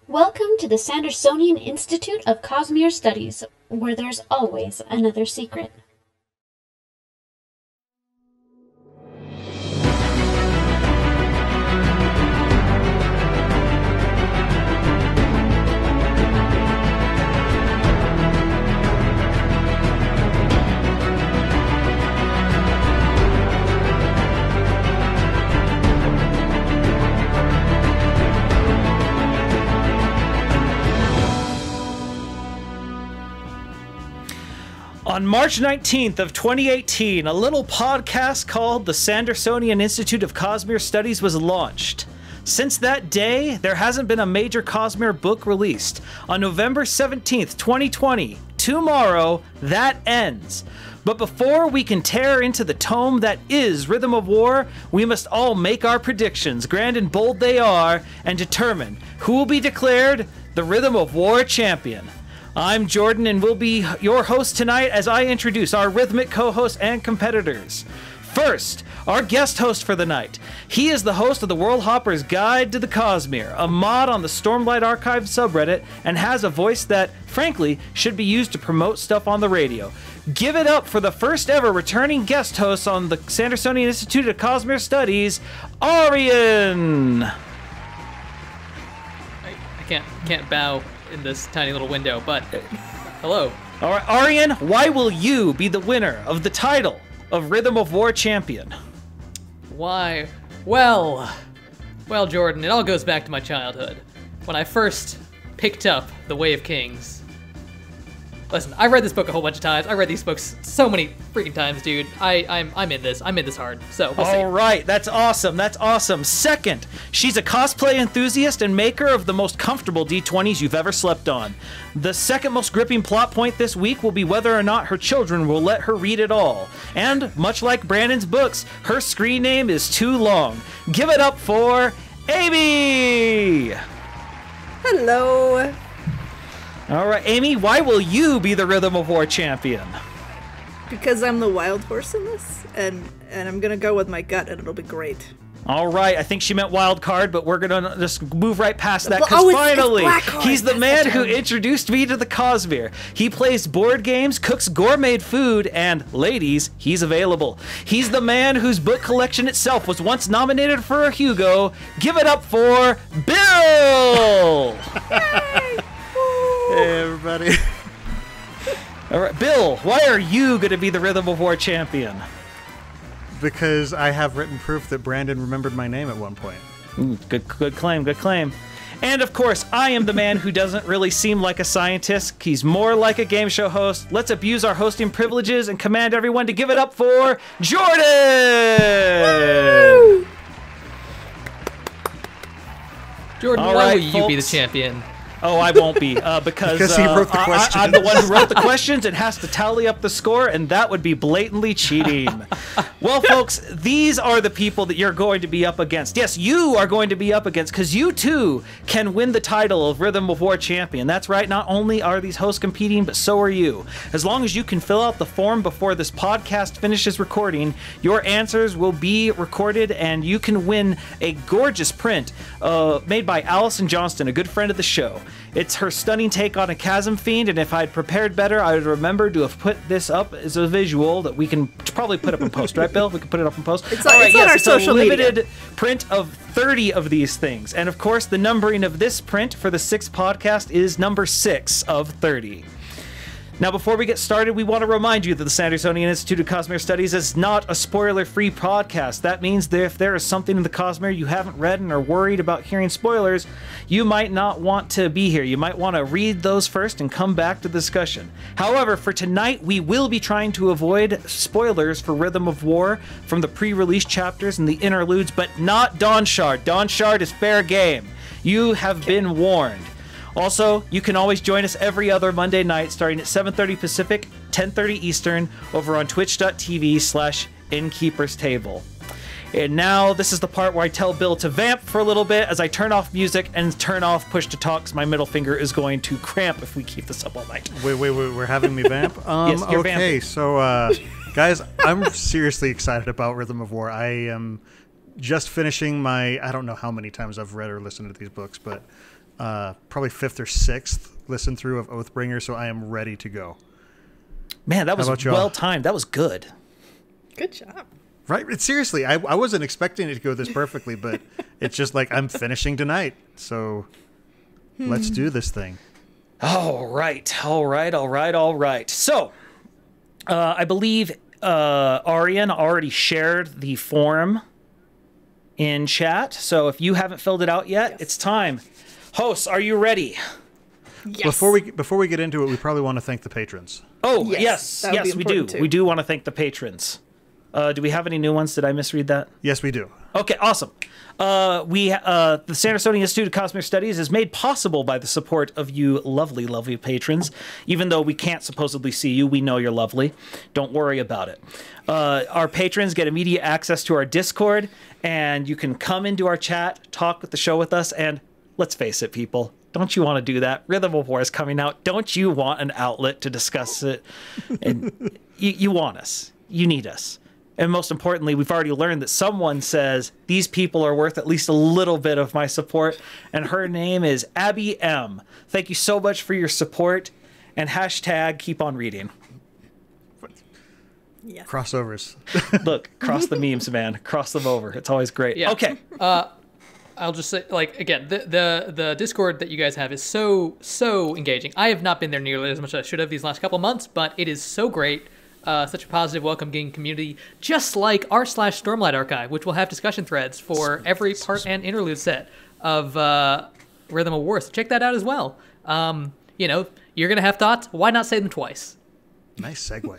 Welcome to the Sandersonian Institute of Cosmere Studies, where there's always another secret. On March 19th of 2018, a little podcast called the Sandersonian Institute of Cosmere Studies was launched. Since that day, there hasn't been a major Cosmere book released. On November 17th, 2020, tomorrow, that ends. But before we can tear into the tome that is Rhythm of War, we must all make our predictions, grand and bold they are, and determine who will be declared the Rhythm of War champion. I'm Jordan and will be your host tonight as I introduce our rhythmic co-hosts and competitors. First, our guest host for the night. He is the host of the Worldhopper's Guide to the Cosmere, a mod on the Stormlight Archive subreddit, and has a voice that, frankly, should be used to promote stuff on the radio. Give it up for the first ever returning guest host on the Sandersonian Institute of Cosmere Studies, Aaryan! I can't bow in this tiny little window, but hello. All right, Aaryan, why will you be the winner of the title of Rhythm of War champion? Why? Well, Jordan, it all goes back to my childhood, when I first picked up The Way of Kings. Listen, I read this book a whole bunch of times. I read these books so many freaking times, dude. I'm in this. I'm in this hard. So we'll see. All right, that's awesome. That's awesome. Second, she's a cosplay enthusiast and maker of the most comfortable D20s you've ever slept on. The second most gripping plot point this week will be whether or not her children will let her read it all. And much like Brandon's books, her screen name is too long. Give it up for Amy. Hello. All right, Amy, why will you be the Rhythm of War champion? Because I'm the wild horse in this, and I'm gonna go with my gut, and it'll be great. All right, I think she meant wild card, but we're gonna just move right past that, because it's finally, Blackhawk. he's the That's man the who term. introduced me to the Cosmere. He plays board games, cooks gourmet food, and ladies, he's available. He's the man whose book collection itself was once nominated for a Hugo. Give it up for Bill! Hey, everybody. All right, Bill, why are you going to be the Rhythm of War champion? Because I have written proof that Brandon remembered my name at one point. Good claim, good claim. And of course, I am the man who doesn't really seem like a scientist. He's more like a game show host. Let's abuse our hosting privileges and command everyone to give it up for Jordan! Woo! Jordan, All why right, will you be the folks. champion? Oh, I won't be, because he wrote the I'm the one who wrote the questions and has to tally up the score, and that would be blatantly cheating. Well, folks, these are the people that you're going to be up against. Yes, you are going to be up against, because you, too, can win the title of Rhythm of War champion. That's right, not only are these hosts competing, but so are you. As long as you can fill out the form before this podcast finishes recording, your answers will be recorded, and you can win a gorgeous print made by Allison Johnston, a good friend of the show. It's her stunning take on a chasm fiend, and if I'd prepared better, I would remember to have put this up as a visual that we can probably put up in post, right, Bill? We can put it up in post. It's on our social a media. limited print of 30 of these things, and of course, the numbering of this print for the 6th podcast is number 6 of 30. Now, before we get started, we want to remind you that the Sandersonian Institute of Cosmere Studies is not a spoiler-free podcast. That means that if there is something in the Cosmere you haven't read and are worried about hearing spoilers, you might not want to be here. You might want to read those first and come back to the discussion. However, for tonight, we will be trying to avoid spoilers for Rhythm of War from the pre-release chapters and the interludes, but not Dawn Shard. Dawn Shard is fair game. You have been warned. Also, you can always join us every other Monday night starting at 7:30 Pacific, 10:30 Eastern over on twitch.tv/Innkeeper's Table. And now this is the part where I tell Bill to vamp for a little bit as I turn off music and turn off push to talk, because my middle finger is going to cramp if we keep this up all night. Wait, we're having me vamp? Yes, you're okay, vamping. so, guys, I'm seriously excited about Rhythm of War. I am just finishing my, I don't know how many times I've read or listened to these books, but probably 5th or 6th listen through of Oathbringer, so I am ready to go. Man, that was well timed. That was good. Good job. Right? Seriously, I wasn't expecting it to go this perfectly, but it's just like I'm finishing tonight, so let's do this thing. All right. So, I believe Aaryan already shared the form in chat. So if you haven't filled it out yet, it's time. Hosts, are you ready? Yes. Before we get into it, we probably want to thank the patrons. Oh, Yes, that would be we do. important too. We do want to thank the patrons. Do we have any new ones? Did I misread that? Yes, we do. Okay, awesome. The Sandersonian Institute of Cosmere Studies is made possible by the support of you lovely, lovely patrons. Even though we can't supposedly see you, we know you're lovely. Don't worry about it. Our patrons get immediate access to our Discord, and you can come into our chat, talk with the show with us, and let's face it, people, don't you want to do that? Rhythm of War is coming out. Don't you want an outlet to discuss it? And you want us. You need us. And most importantly, we've already learned that someone says these people are worth at least a little bit of my support. And her name is Abby M. Thank you so much for your support. And hashtag keep on reading. Yes. Crossovers. Look, cross the memes, man. Cross them over. It's always great. Yeah. Okay. I'll just say, like, again, the Discord that you guys have is so engaging. I have not been there nearly as much as I should have these last couple months, but it is so great. Such a positive, welcoming community, just like r/Stormlight Archive, which will have discussion threads for every part and interlude set of Rhythm of War. So check that out as well. You're going to have thoughts. Why not say them twice? Nice segue.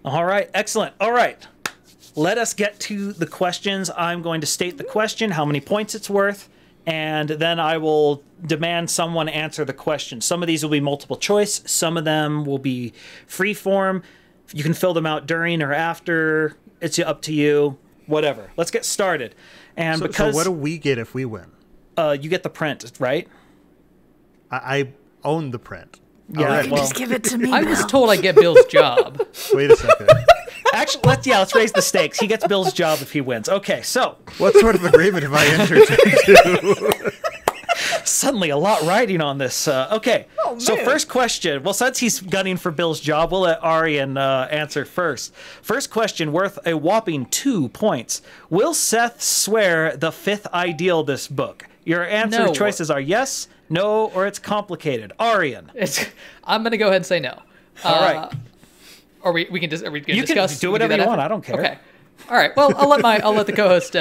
All right. Excellent. All right. Let us get to the questions. I'm going to state the question, how many points it's worth, and then I will demand someone answer the question. Some of these will be multiple choice. Some of them will be free form. You can fill them out during or after. It's up to you. Whatever. Let's get started. And So what do we get if we win? you get the print, right? I own the print. Yeah. Already. Well, Just give it to me. I was told I get Bill's job. Wait a second. actually, let's raise the stakes. He gets Bill's job if he wins. Okay, so What sort of agreement have I entered into? suddenly a lot riding on this. So first question. Well, since he's gunning for Bill's job, we'll let Aaryan answer first. First question, worth a whopping 2 points. Will Seth swear the fifth ideal this book? Your answer No. choices are yes, no, or it's complicated. Aaryan. I'm going to go ahead and say no. All right. Or we can just, are we going You to can discuss? do we whatever that you after? want. I don't care. Okay. All right. Well, I'll let the co-host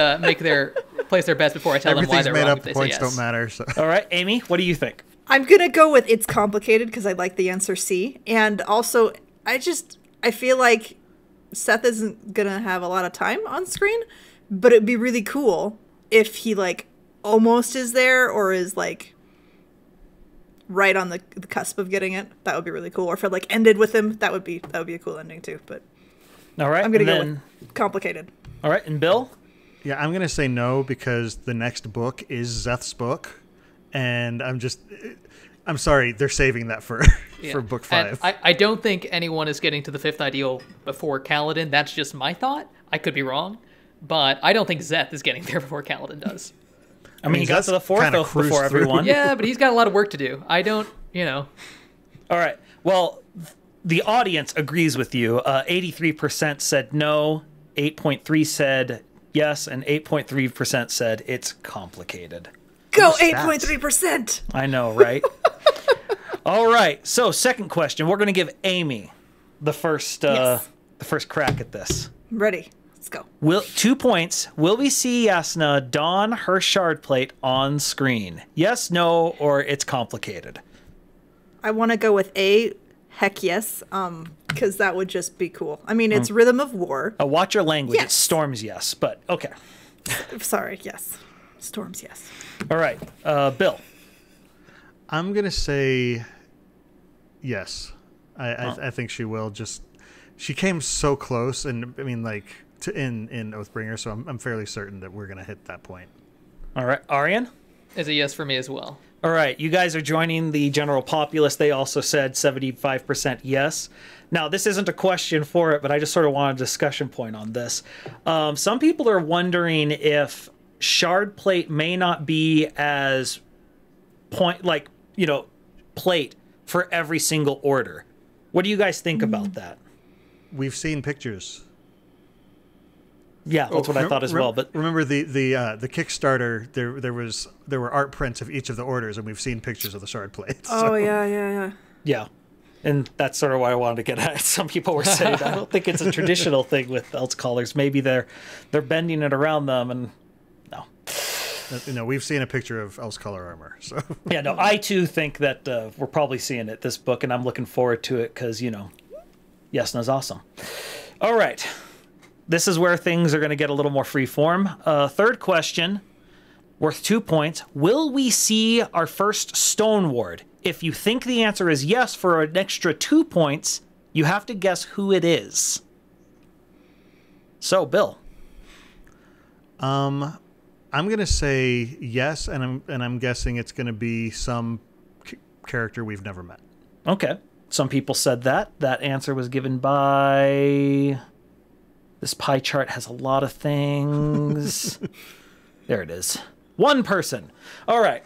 place their bets before I tell them why Everything's they're made wrong up. if they Points say yes. don't matter. So. All right, Amy, what do you think? I'm gonna go with it's complicated because I like the answer C, and also I feel like Seth isn't gonna have a lot of time on screen, but it'd be really cool if he like almost is there or is like right on the cusp of getting it. That would be really cool. Or if it like ended with him, that would be a cool ending too. But All right, I'm gonna and go then, with complicated. all right, and Bill? Yeah, I'm going to say no because the next book is Zeth's book. And I'm sorry, they're saving that for for book 5. And I don't think anyone is getting to the fifth ideal before Kaladin. That's just my thought. I could be wrong. But I don't think Zeth is getting there before Kaladin does. I mean, he got that's to the fourth kinda oath cruised before through. everyone. Yeah, but he's got a lot of work to do. I don't, All right. Well, the audience agrees with you. 83% said no, 8.3 said yes, and 8.3% said it's complicated. Go stats. 8.3%. I know, right? All right. So, second question. We're going to give Amy the first Yes. the first crack at this. Ready? Let's go. 2 points. Will we see Yasna don her shard plate on screen? Yes, no, or it's complicated. I want to go with A. Heck yes, because that would just be cool. I mean, it's Rhythm of War. Watch your language. Yes. It's Storms, yes, but okay. Sorry, yes. Storms, yes. All right, Bill. I'm going to say yes. I think she will. She came so close, and I mean, like, in Oathbringer, so I'm fairly certain that we're going to hit that point. All right, Aaryan. is a yes for me as well. All right, you guys are joining the general populace. They also said 75% yes. Now, this isn't a question for it, but I just sort of want a discussion point on this. Some people are wondering if shard plate may not be as point, like, plate for every single order. What do you guys think about that? We've seen pictures. Yeah, that's what I thought as well. But remember the Kickstarter, there were art prints of each of the orders, and we've seen pictures of the shard plates. Oh yeah. yeah, and that's sort of why I wanted to get at it. Some people were saying I don't think it's a traditional thing with Elts collars. Maybe they're bending it around them, and no. We've seen a picture of Elf's color armor. So yeah, no, I too think that we're probably seeing it this book, and I'm looking forward to it because Yesna's awesome. All right. This is where things are going to get a little more free form. Third question, worth 2 points. Will we see our first Stone Ward? If you think the answer is yes, for an extra 2 points, you have to guess who it is. So, Bill. I'm going to say yes, and I'm guessing it's going to be some character we've never met. Okay. Some people said that. That answer was given by... This pie chart has a lot of things. There it is. One person. All right.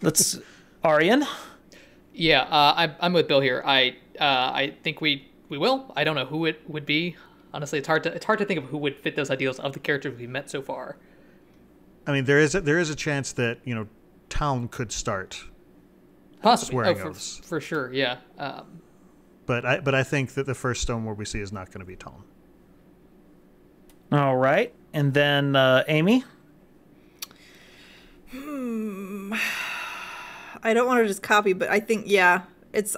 Let's... Aaryan? Yeah, I'm with Bill here. I think we will. I don't know who it would be. Honestly, it's hard to think of who would fit those ideals of the characters we've met so far. I mean, there is a chance that Town could start possibly swearing oaths for sure. Yeah. But I think that the first Stone Ward we see is not going to be Town. All right, and then Amy. I don't want to just copy, but I think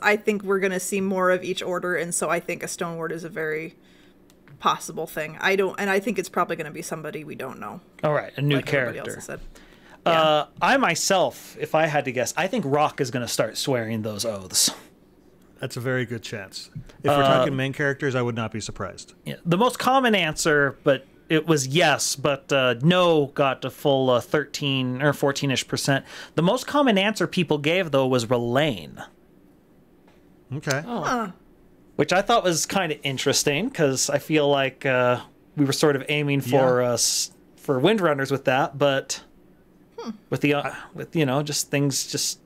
I think we're gonna see more of each order, and so I think a Stone Ward is a very possible thing. I think it's probably gonna be somebody we don't know. All right, a new like everybody character. else has said. Yeah. I myself, if I had to guess, I think Rock is going to start swearing those oaths. That's a very good chance. If we're talking main characters, I would not be surprised. Yeah, the most common answer, but it was yes, but no got a full 13 or 14-ish%. The most common answer people gave, though, was Relaine. Okay. Oh. Which I thought was kind of interesting, because I feel like we were sort of aiming for Windrunners with that, but with the just things just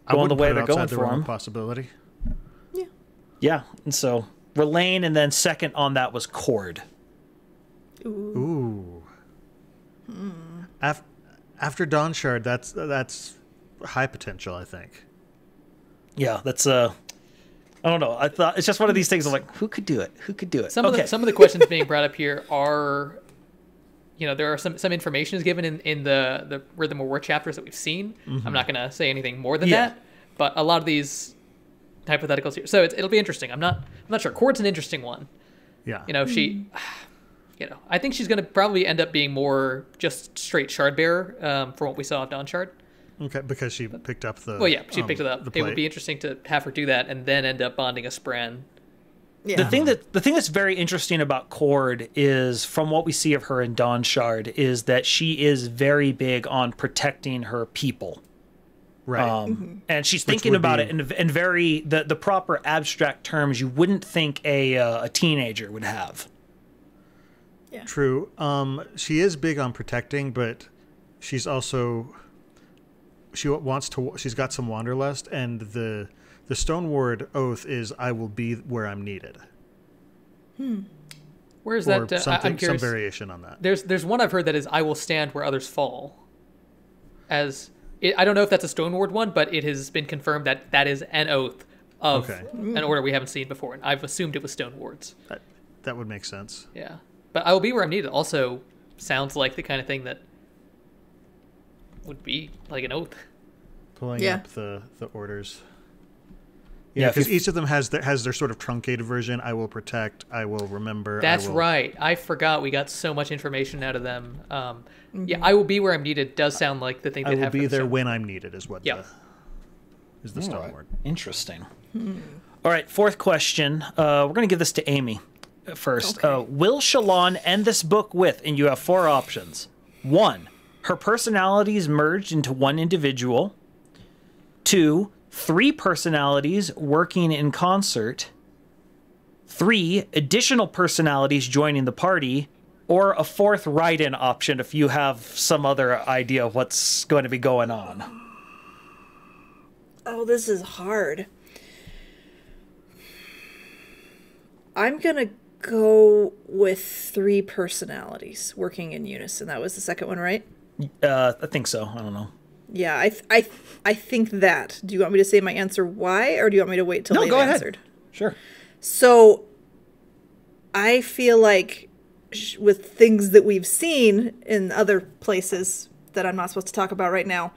going the way they're going for them. Possibility. Yeah, and so Relaine, and then second on that was Cord. Ooh. After Dawn Shard, that's high potential, I think. Yeah, that's I don't know. I thought it's just one of these things. I'm like, who could do it? Who could do it? Some of the questions being brought up here are, there are some information is given in the Rhythm of War chapters that we've seen. Mm-hmm. I'm not going to say anything more than that, but a lot of these hypotheticals here. So it'll be interesting. I'm not sure. Cord's an interesting one. Yeah. She, I think she's going to probably end up being more just straight shard bearer from what we saw of Dawn Shard. Okay, because she picked up the. Well, yeah, she picked it up. It would be interesting to have her do that and then end up bonding a Spran. Yeah. The thing that's very interesting about Cord is, from what we see of her in Dawn Shard, is that she is very big on protecting her people. Right. And she's thinking about it in very the proper abstract terms you wouldn't think a teenager would have. Yeah. True. She is big on protecting, but she's also she's got some wanderlust, and the Stone Ward oath is I will be where I'm needed. Where's or that? Something, I'm curious. some variation on that. There's one I've heard that is I will stand where others fall. I don't know if that's a Stone Ward one, but it has been confirmed that is an oath of an order we haven't seen before, and I've assumed it was Stone Wards. That would make sense. Yeah, but I will be where I'm needed also sounds like the kind of thing that would be like an oath. Pulling up the orders. Yeah, because each of them has their sort of truncated version. I will protect. I will remember. That's right. I forgot we got so much information out of them. Yeah, I will be where I'm needed does sound like the thing they have. I will be there when I'm needed is what is the Stone Ward. Interesting. All right, fourth question. We're going to give this to Amy first. Okay. Will Shallan end this book with, and you have 4 options. 1, her personalities merged into one individual. 2, 3 personalities working in concert. 3, additional personalities joining the party. Or a 4th write-in option if you have some other idea of what's going to be going on. Oh, this is hard. I'm gonna go with 3 personalities working in unison. That was the second one, right? I think so. I don't know. Yeah, I think that. Do you want me to say my answer why, or do you want me to wait till No, they've go ahead. answered? Sure. So, I feel like with things that we've seen in other places that I'm not supposed to talk about right now,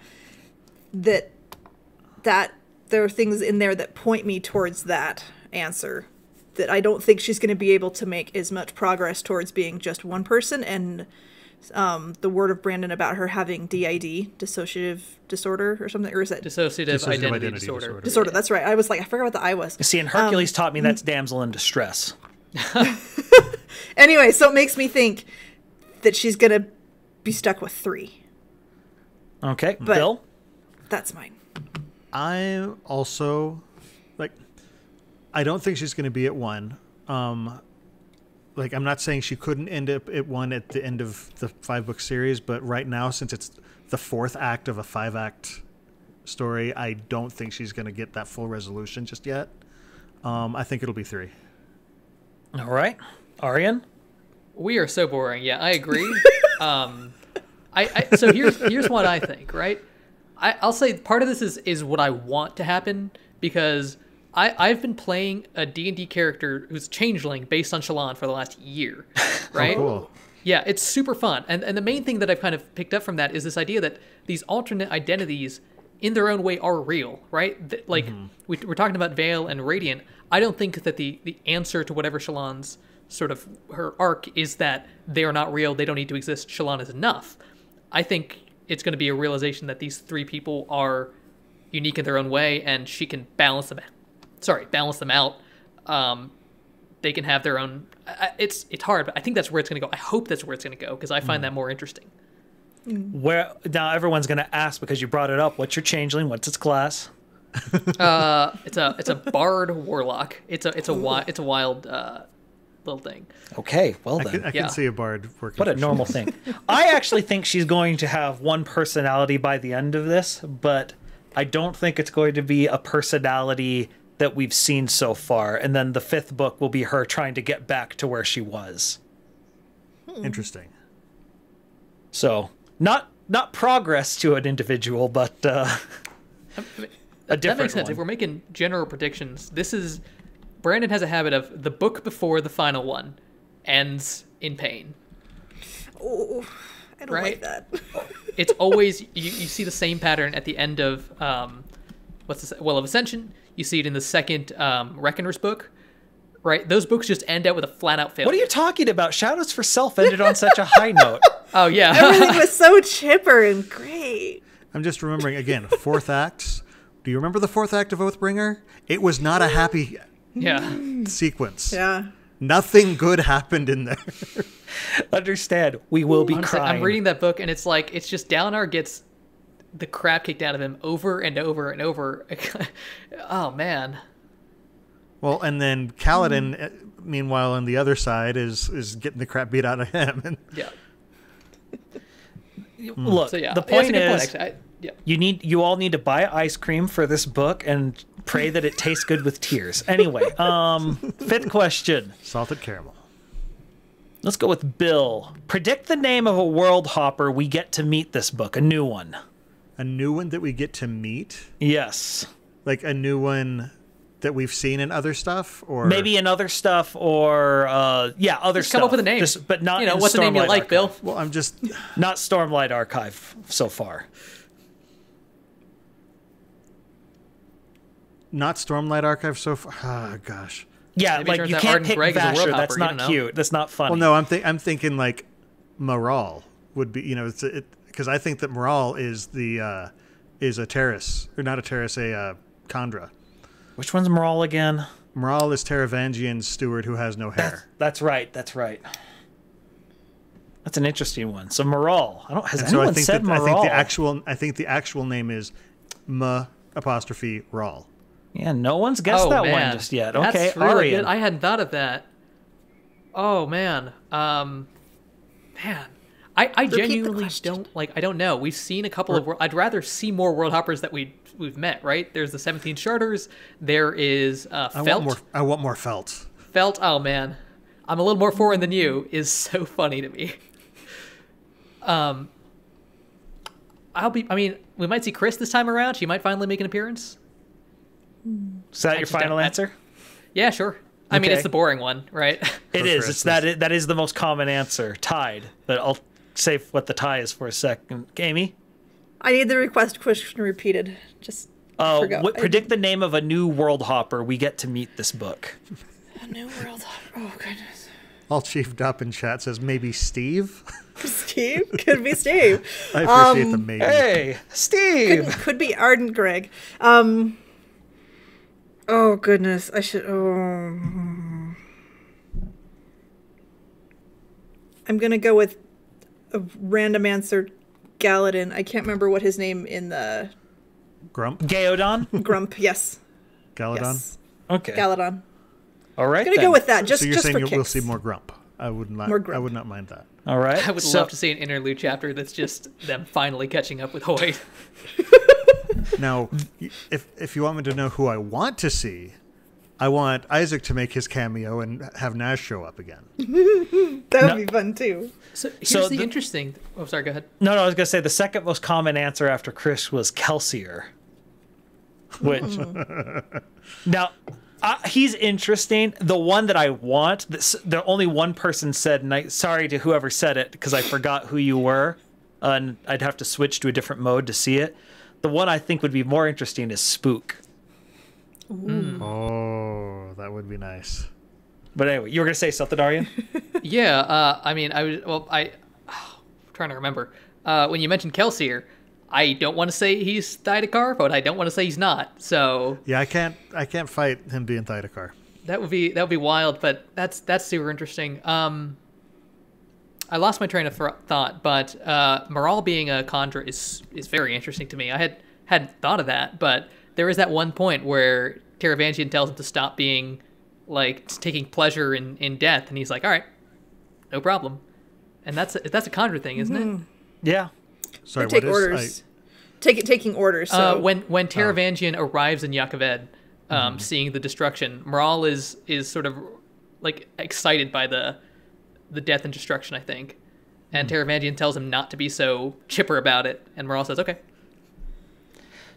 that there are things in there that point me towards that answer. That I don't think she's going to be able to make as much progress towards being just one person, and the word of Brandon about her having DID, dissociative disorder or something, or is that Dissociative identity disorder. disorder? That's right. I was like, I forgot what the I was. See, and Hercules taught me that's damsel in distress. Anyway, so it makes me think that she's going to be stuck with 3. Okay, But- Bill? That's mine. I also I don't think she's going to be at 1. I'm not saying she couldn't end up at 1 at the end of the 5-book series, but right now, since it's the 4th act of a 5-act story, I don't think she's going to get that full resolution just yet. I think it'll be 3. All right. Aaryan? We are so boring. Yeah, I agree. So here's what I think, right? I'll say part of this is what I want to happen, because I've been playing a D&D character who's changeling based on Shallan for the last year, right? Oh, cool. Yeah, it's super fun. And the main thing that I've kind of picked up from that is this idea that these alternate identities in their own way are real, right? We're talking about Vale and Radiant. I don't think that the answer to whatever Shallan's sort of her arc is that they are not real, they don't need to exist, Shallan is enough. I think it's going to be a realization that these 3 people are unique in their own way, and she can balance them out. They can have their own. It's hard, but I think that's where it's going to go. I hope that's where it's going to go, because I find that more interesting. Where now everyone's going to ask, because you brought it up, what's your changeling? What's its class? It's a bard warlock. It's a wild little thing. Okay, well then. I can see a bard working. What a for normal sure. thing. I actually think she's going to have 1 personality by the end of this, but I don't think it's going to be a personality that we've seen so far. And then the 5th book will be her trying to get back to where she was. Interesting. So, not progress to an individual, but a different That makes sense. one. If we're making general predictions, Brandon has a habit of the book before the final one ends in pain. Oh, I don't like that. It's always you see the same pattern at the end of Well of Ascension. You see it in the second Reckoner's book, right? Those books just end out with a flat out failure. What are you talking about? Shadows for Self ended on such a high note. Oh yeah, Everything was so chipper and great. I'm just remembering again, 4th acts. Do you remember the 4th act of Oathbringer? It was not a happy yeah. sequence. Yeah. Nothing good happened in there. Understand, we will be Honestly, crying. I'm reading that book and it's just Dalinar gets the crap kicked out of him over and over and over. Oh man. Well, and then Kaladin, meanwhile, on the other side, is getting the crap beat out of him. And Yeah. Look, So yeah, the that's a point good is, actually. Yeah. you all need to buy ice cream for this book and pray that it tastes good with tears. Anyway, 5th question. salted caramel. Let's go with Bill. Predict the name of a Worldhopper we get to meet this book, a new one. A new one that we get to meet? Yes. Like a new one that we've seen in other stuff? Or Maybe in other stuff, or other Just stuff. come up with a name. But not in what's a name you Stormlight like, Archive. Bill? Well, I'm just... Not Stormlight Archive so far. Not Stormlight Archive so far. Oh, gosh. Yeah, Maybe it like turns you out can't Arden pick Gregg is a Vasher. Worldhopper, That's you not don't know. cute. That's not funny. Well, no, I'm thinking like Moral would be, because I think that Moral is is a Terrace, or not a Terrace, a Khandra. Which one's Moral again? Moral is Taravangian's steward who has no hair. That's right. That's right. That's an interesting one. So Moral. Has And so anyone said Moral? I think the actual name is apostrophe Rawl. Yeah, no one's guessed that man. one just yet. That's Okay, really Aaryan. good. I hadn't thought of that. Oh man, I the genuinely question. don't like. I don't know. We've seen a couple of. I'd rather see more Worldhoppers that we've met. Right? There's the 17 Charters. There is Felt. I want more Felt. Felt. Oh man, I'm a little more foreign than you. Is so funny to me. I mean, we might see Chris this time around. She might finally make an appearance. Is that your final answer? Yeah, sure. I mean, Okay. it's the boring one, right? It is. Chris It's that is the most common answer. Tied. But I'll say what the tie is for a second. Amy? I need the request question repeated. Just forgot. Predict the name of a new Worldhopper we get to meet this book. A new world. Oh goodness. All chiefed up in chat says maybe Steve. Steve? Could be Steve. I appreciate the maybe. Hey, Steve! Could be Ardent Greg. Oh goodness. I should. Oh. I'm gonna go with a random answer. Galadin. I can't remember what his name in the Grump? Gaodon? Grump. Yes. Galadon? Yes. Okay. Galadon. All right. Gonna then. go with that. Just So you're just saying for we'll kicks. see more Grump. I would not. More Grump. I would not mind that. All right. I would love to see an interlude chapter that's just them finally catching up with Hoyt. Now, if you want me to know who I want to see, I want Isaac to make his cameo and have Nash show up again. That would be fun too. So here's So the the- interesting. Oh, sorry. Go ahead. No, I was going to say the second most common answer after Chris was Kelsier. Which. Now, he's interesting. The one that I want, the only one person said, and sorry to whoever said it because I forgot who you were, and I'd have to switch to a different mode to see it. The one I think would be more interesting is Spook. Oh, that would be nice. But anyway, you were going to say something, Aaryan? Yeah. I mean, I'm trying to remember. When you mentioned Kelsier, I don't want to say he's Thydakar, but I don't want to say he's not. So Yeah, I can't fight him being Thydakar. that would be wild. But that's super interesting. I lost my train of thought, but Maral being a Khandra is very interesting to me. I hadn't thought of that, but there is that one point where Taravangian tells him to stop being like taking pleasure in death, and he's like, "All right, no problem." And that's a Khandra thing, isn't it? Yeah. Sorry, Take what is? orders. Taking orders. So When Taravangian arrives in Yaakoved, seeing the destruction, Maral is sort of like excited by the death and destruction, I think. And Taravangian tells him not to be so chipper about it, and Maral says, "Okay."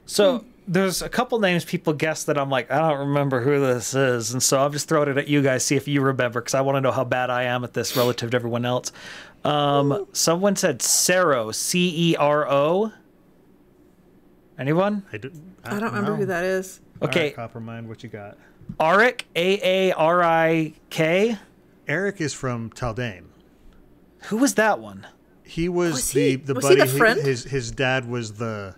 So there's a couple names people guess that I'm like, I don't remember who this is. And so I'm just throwing it at you guys, see if you remember, because I want to know how bad I am at this relative to everyone else. Someone said Cero, Cero. Anyone? I I don't remember who that is. Okay. Coppermind, what you got? Arik, Aarik. Eric is from Taldane. Who was that one? He was, Was the he buddy. the friend? His dad was the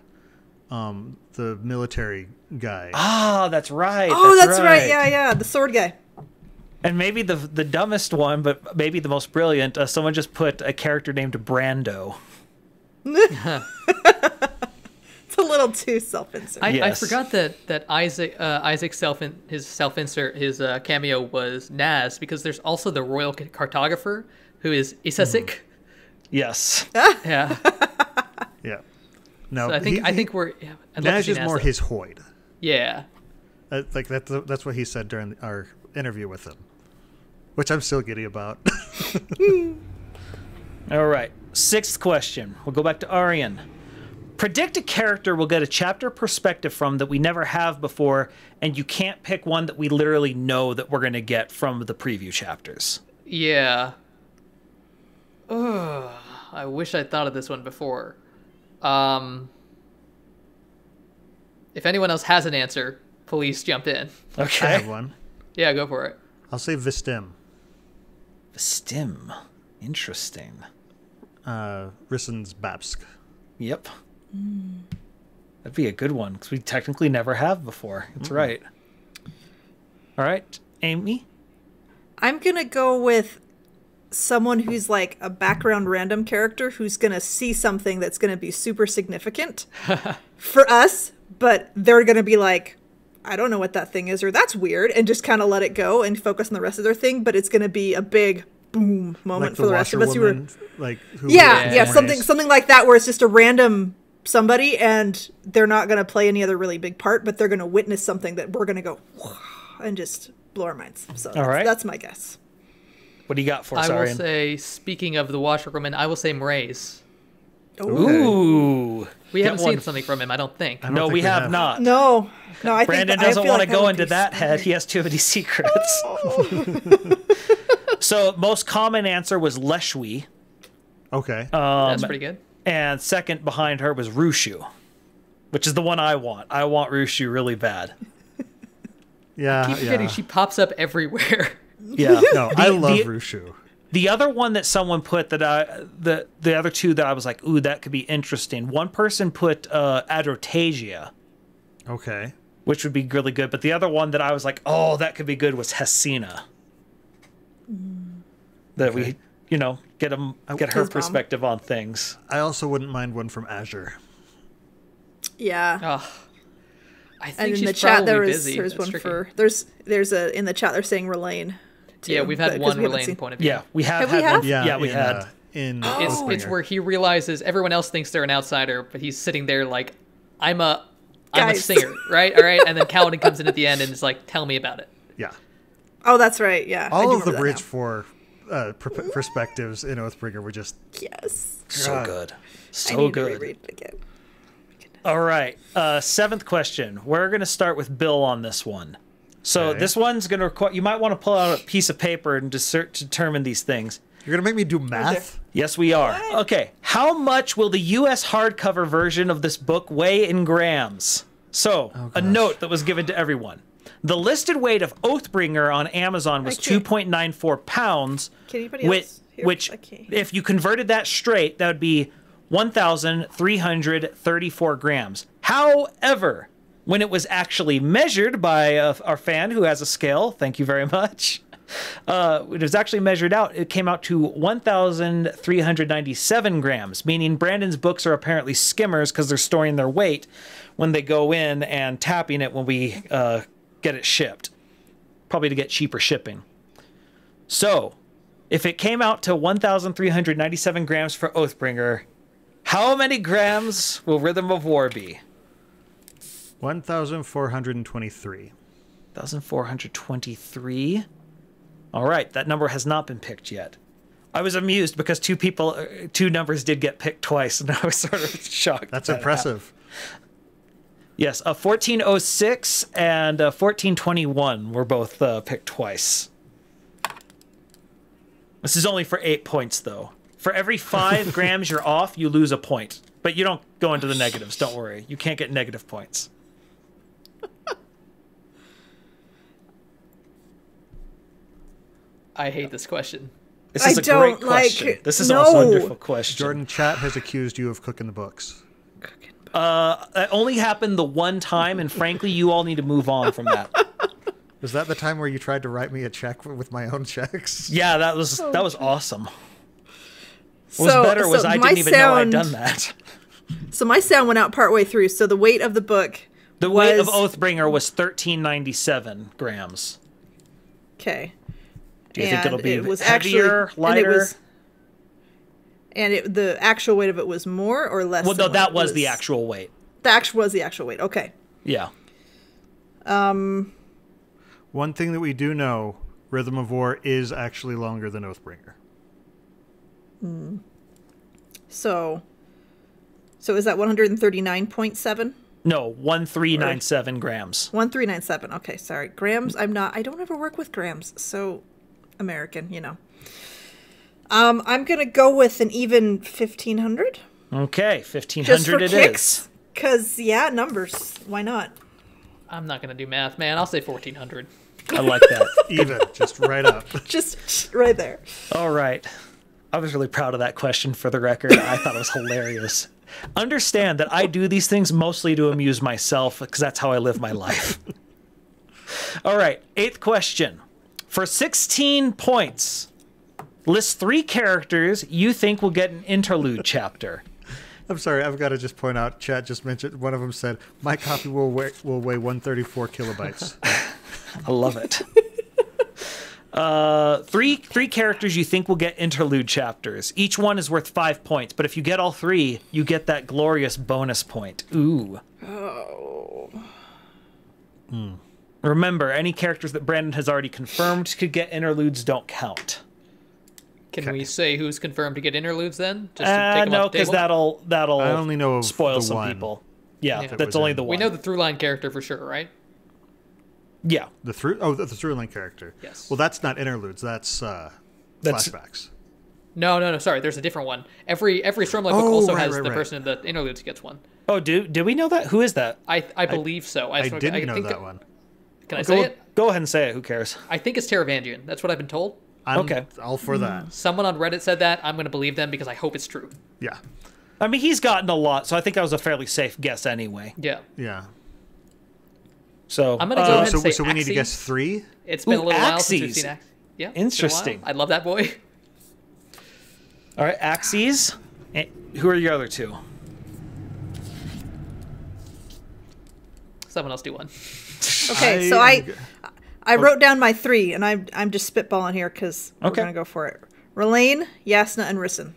military guy. Ah, that's right. Oh, that's right. Yeah, the sword guy. And maybe the dumbest one, but maybe the most brilliant. Someone just put a character named Brando. It's a little too self-insert. I Yes. forgot that Isaac's self-insert, his cameo was Naz, because there's also the royal cartographer who is Isasik. Yes. Yeah. Yeah. No, So I think we're. Yeah, I'd love to Nash see is more though. his Hoyd. Yeah. Like that's what he said during our interview with him, which I'm still giddy about. All right. Sixth question. We'll go back to Aaryan. Predict a character we'll get a chapter perspective from that we never have before, and you can't pick one that we literally know that we're going to get from the preview chapters. Yeah. Ugh, I wish I'd thought of this one before. If anyone else has an answer, please jump in. I Okay. have one. Yeah, go for it. I'll say Vistim. Stim. Interesting. Rissen's Babsk. Yep. That'd be a good one, because we technically never have before. That's right. All right. Amy? I'm gonna go with someone who's like a background random character who's gonna see something that's gonna be super significant for us, but they're gonna be like, I don't know what that thing is, or that's weird, and just kind of let it go and focus on the rest of their thing, but it's gonna be a big boom moment Like for the rest of us. Who Yeah, something like that, where it's just a random somebody, and they're not going to play any other really big part, but they're going to witness something that we're going to go and just blow our minds. So that's my guess. What do you got for us, I will Aaryan? say, speaking of the washerwoman, I will say Mraize. Ooh. We haven't seen something from him, I don't think. No, we have not. No, I think Brandon doesn't want to go into that head. He has too many secrets. So, most common answer was Leshwi. Okay. That's pretty good. And second behind her was Rushu, which is the one I want. I want Rushu really bad. Yeah, I keep forgetting she pops up everywhere. Yeah. No, I love Rushu. The other one that someone put the other two that I was like, ooh, that could be interesting. One person put Adrotasia. Okay. Which would be really good. But the other one that I was like, oh, that could be good was Hesina. That we, get her perspective on things. I also wouldn't mind one from Azure. Yeah. Oh, I think and in she's the chat busy. there's That's one tricky. for there's a in the chat they're saying Relaine. Too, Yeah, we've had one Relaine point of view. Yeah, we have Have we had one. have? Yeah, we had. It's where he realizes everyone else thinks they're an outsider, but he's sitting there like, I'm a singer, right? All right, and then Kaladin comes in at the end and is like, tell me about it. Yeah. Oh, that's right. Yeah. All of the Bridge 4 perspectives in Oathbringer were just so good. So I need good. to reread it again. All right. Seventh question. We're going to start with Bill on this one. So this one's going to require... You might want to pull out a piece of paper and determine these things. You're going to make me do math? Yes, we are. What? Okay. How much will the U.S. hardcover version of this book weigh in grams? So, a note that was given to everyone. The listed weight of Oathbringer on Amazon was 2.94 pounds, which if you converted that straight, that would be 1,334 grams. However, when it was actually measured by our fan who has a scale, thank you very much, it was actually measured out, it came out to 1,397 grams, meaning Brandon's books are apparently skimmers because they're storing their weight when they go in and tapping it when we get it shipped, probably to get cheaper shipping. So, if it came out to 1,397 grams for Oathbringer, how many grams will Rhythm of War be? 1,423. 1,423. All right, that number has not been picked yet. I was amused because two numbers did get picked twice, and I was sort of shocked. That's impressive. Yes, 1406 and 1421 were both picked twice. This is only for 8 points, though. For every 5 grams you're off, you lose a point. But you don't go into the negatives, don't worry. You can't get negative points. I hate this question. This is a great question. This is a wonderful question. Jordan, chat has accused you of cooking the books. It only happened the one time, and frankly, you all need to move on from that. Was that the time where you tried to write me a check with my own checks? Yeah, that was awesome. What was better was I didn't even know I'd done that. So my sound went out partway through. So the weight of the book. The weight of Oathbringer was 1,397 grams. Okay. Do you think it'll be heavier, lighter? And the actual weight of it was more or less? Well, no, that was the actual weight. Was the actual weight. Okay. Yeah. One thing that we do know, Rhythm of War is actually longer than Oathbringer. So is that 139.7? No, 1,397 grams. 1,397. Okay, sorry. Grams, I don't ever work with grams, so American, I'm going to go with an even 1,500. Okay, 1,500 Just for it kicks, is. because, numbers. Why not? I'm not going to do math, man. I'll say 1,400. I like that. Even, just right up. Just right there. All right. I was really proud of that question for the record. I thought it was hilarious. Understand that I do these things mostly to amuse myself because that's how I live my life. All right, 8th question. For 16 points, list 3 characters you think will get an interlude chapter. I'm sorry, I've got to just point out, chat just mentioned, one of them said, my copy will weigh 134 kilobytes. I love it. Three characters you think will get interlude chapters. Each one is worth 5 points, but if you get all three, you get that glorious bonus point. Ooh. Oh. Remember, any characters that Brandon has already confirmed could get interludes don't count. Can we say who's confirmed to get interludes then? Just to take them no, off the because table? that'll I only know of spoil the some one. people. Yeah, Yeah. that's only the one. We know the through line character for sure, right? Yeah. The through line character. Yes. Well, that's not interludes. That's flashbacks. No. Sorry, there's a different one. Every Stormlight book also has the right. person in the interludes gets one. Oh, do we know that? Who is that? I believe so. I didn't know that one. Can I say it? Go ahead and say it. Who cares? I think it's Taravangian. That's what I've been told. I'm Okay. all for that. Someone on Reddit said that. I'm going to believe them because I hope it's true. Yeah. I mean, he's gotten a lot, so I think that was a fairly safe guess anyway. Yeah. Yeah. So I'm going to go ahead and say So we need to guess Axes. 3? It's been Ooh, a little while since we've Axes. seen Axes. Yeah. it's been a while. Interesting. I love that boy. All right, Axes. And who are your other two? Someone else do one. Okay, so I wrote down my 3, and I'm just spitballing here because we're Okay. gonna go for it. Relaine, Yasna, and Rison.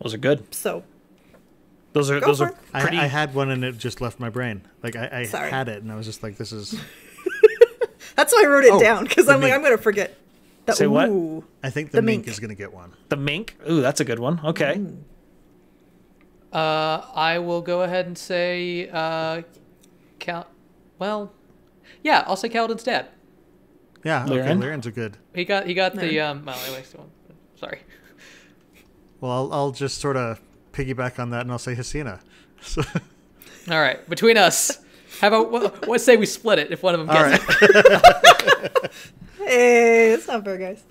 Those are good. So Those are for it. pretty. I had one and it just left my brain. Like I Sorry. had it and I was just like, this is. that's why I wrote it Oh, down because the I'm like mink. I'm gonna forget. Say what? Ooh. I think The the mink mink. is gonna get one. The mink. Ooh, that's a good one. Okay. I will go ahead and say Cal. Well, yeah, I'll say Kaladin's dad. Yeah. Okay. Lyran? Lyran's a good. He got the well, anyway, sorry. Well, I'll just sort of piggyback on that and I'll say Hasina. So, All right, between us, how about let's say we split it if one of them all gets right. it. Hey, that's not fair, guys.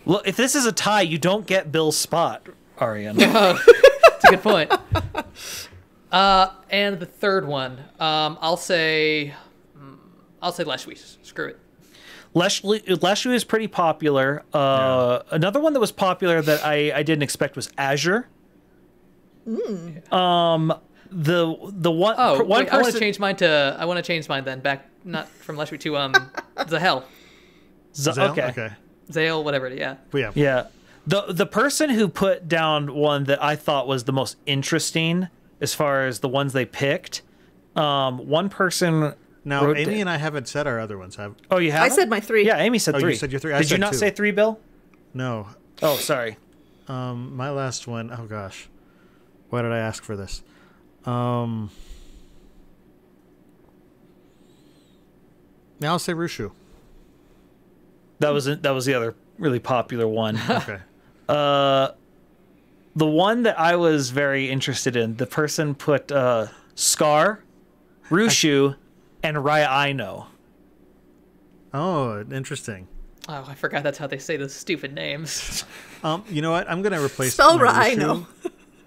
Well, if this is a tie, you don't get Bill's spot, Aaryan. That's a good point. And the third one, I'll say Leshwi. Screw it. Leshu is pretty popular. Another one that was popular that I didn't expect was Azure. The one. Oh, one wait, I want to person. change mine to. I want to change mine then back, not from Leshwi to Zahel, Zale? Okay. Okay. Zale, whatever. Yeah. But yeah. Yeah. The person who put down one that I thought was the most interesting as far as the ones they picked. One person. Now, wrote Amy da- and I haven't said our other ones. Have? Oh, you have? I said my 3. Yeah, Amy said Oh, you 3. said your 3? I Did you said not 2. say 3, Bill? No. Oh, sorry. My last one. Oh gosh. Why did I ask for this? Now I'll say Rushu. That was the other really popular one. Okay. The one that I was very interested in, the person put Scar, Rushu, and Raya Aino. Oh, interesting. Oh, I forgot that's how they say those stupid names. You know what? I'm gonna replace Spell my Raya, Rushu. no.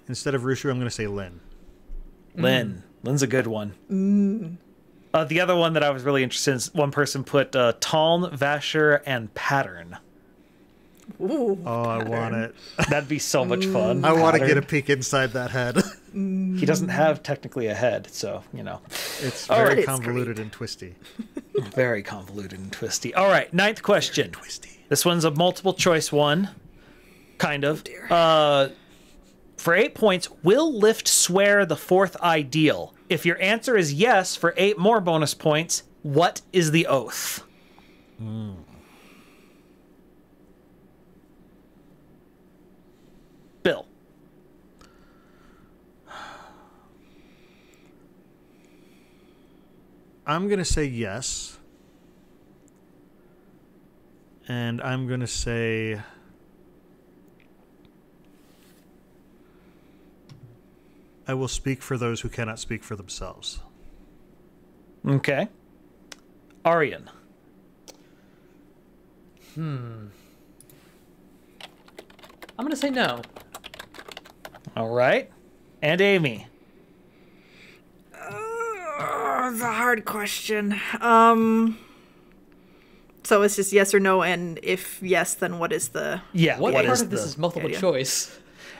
Instead of Rushu, I'm gonna say Lin. Lynn. Lynn's a good one. The other one that I was really interested in is one person put Taln, Vasher, and Pattern. Ooh. Oh, I want it. That'd be so much fun. I want to get a Pattern. peek inside that head. He doesn't have technically a head, so, you know. It's All very right. convoluted and twisty. Very convoluted and twisty. All right, 9th question. Twisty. This one's a multiple choice one. Kind of. For 8 points, will Lift swear the 4th ideal? If your answer is yes, for 8 more bonus points, what is the oath? Bill. I'm gonna say yes. And I'm gonna say I will speak for those who cannot speak for themselves. Okay. Aaryan. I'm gonna say no. All right. And Amy. It's a hard question. So it's just yes or no, and if yes, then what is the... Yeah. What part is of this the- is multiple idea? choice?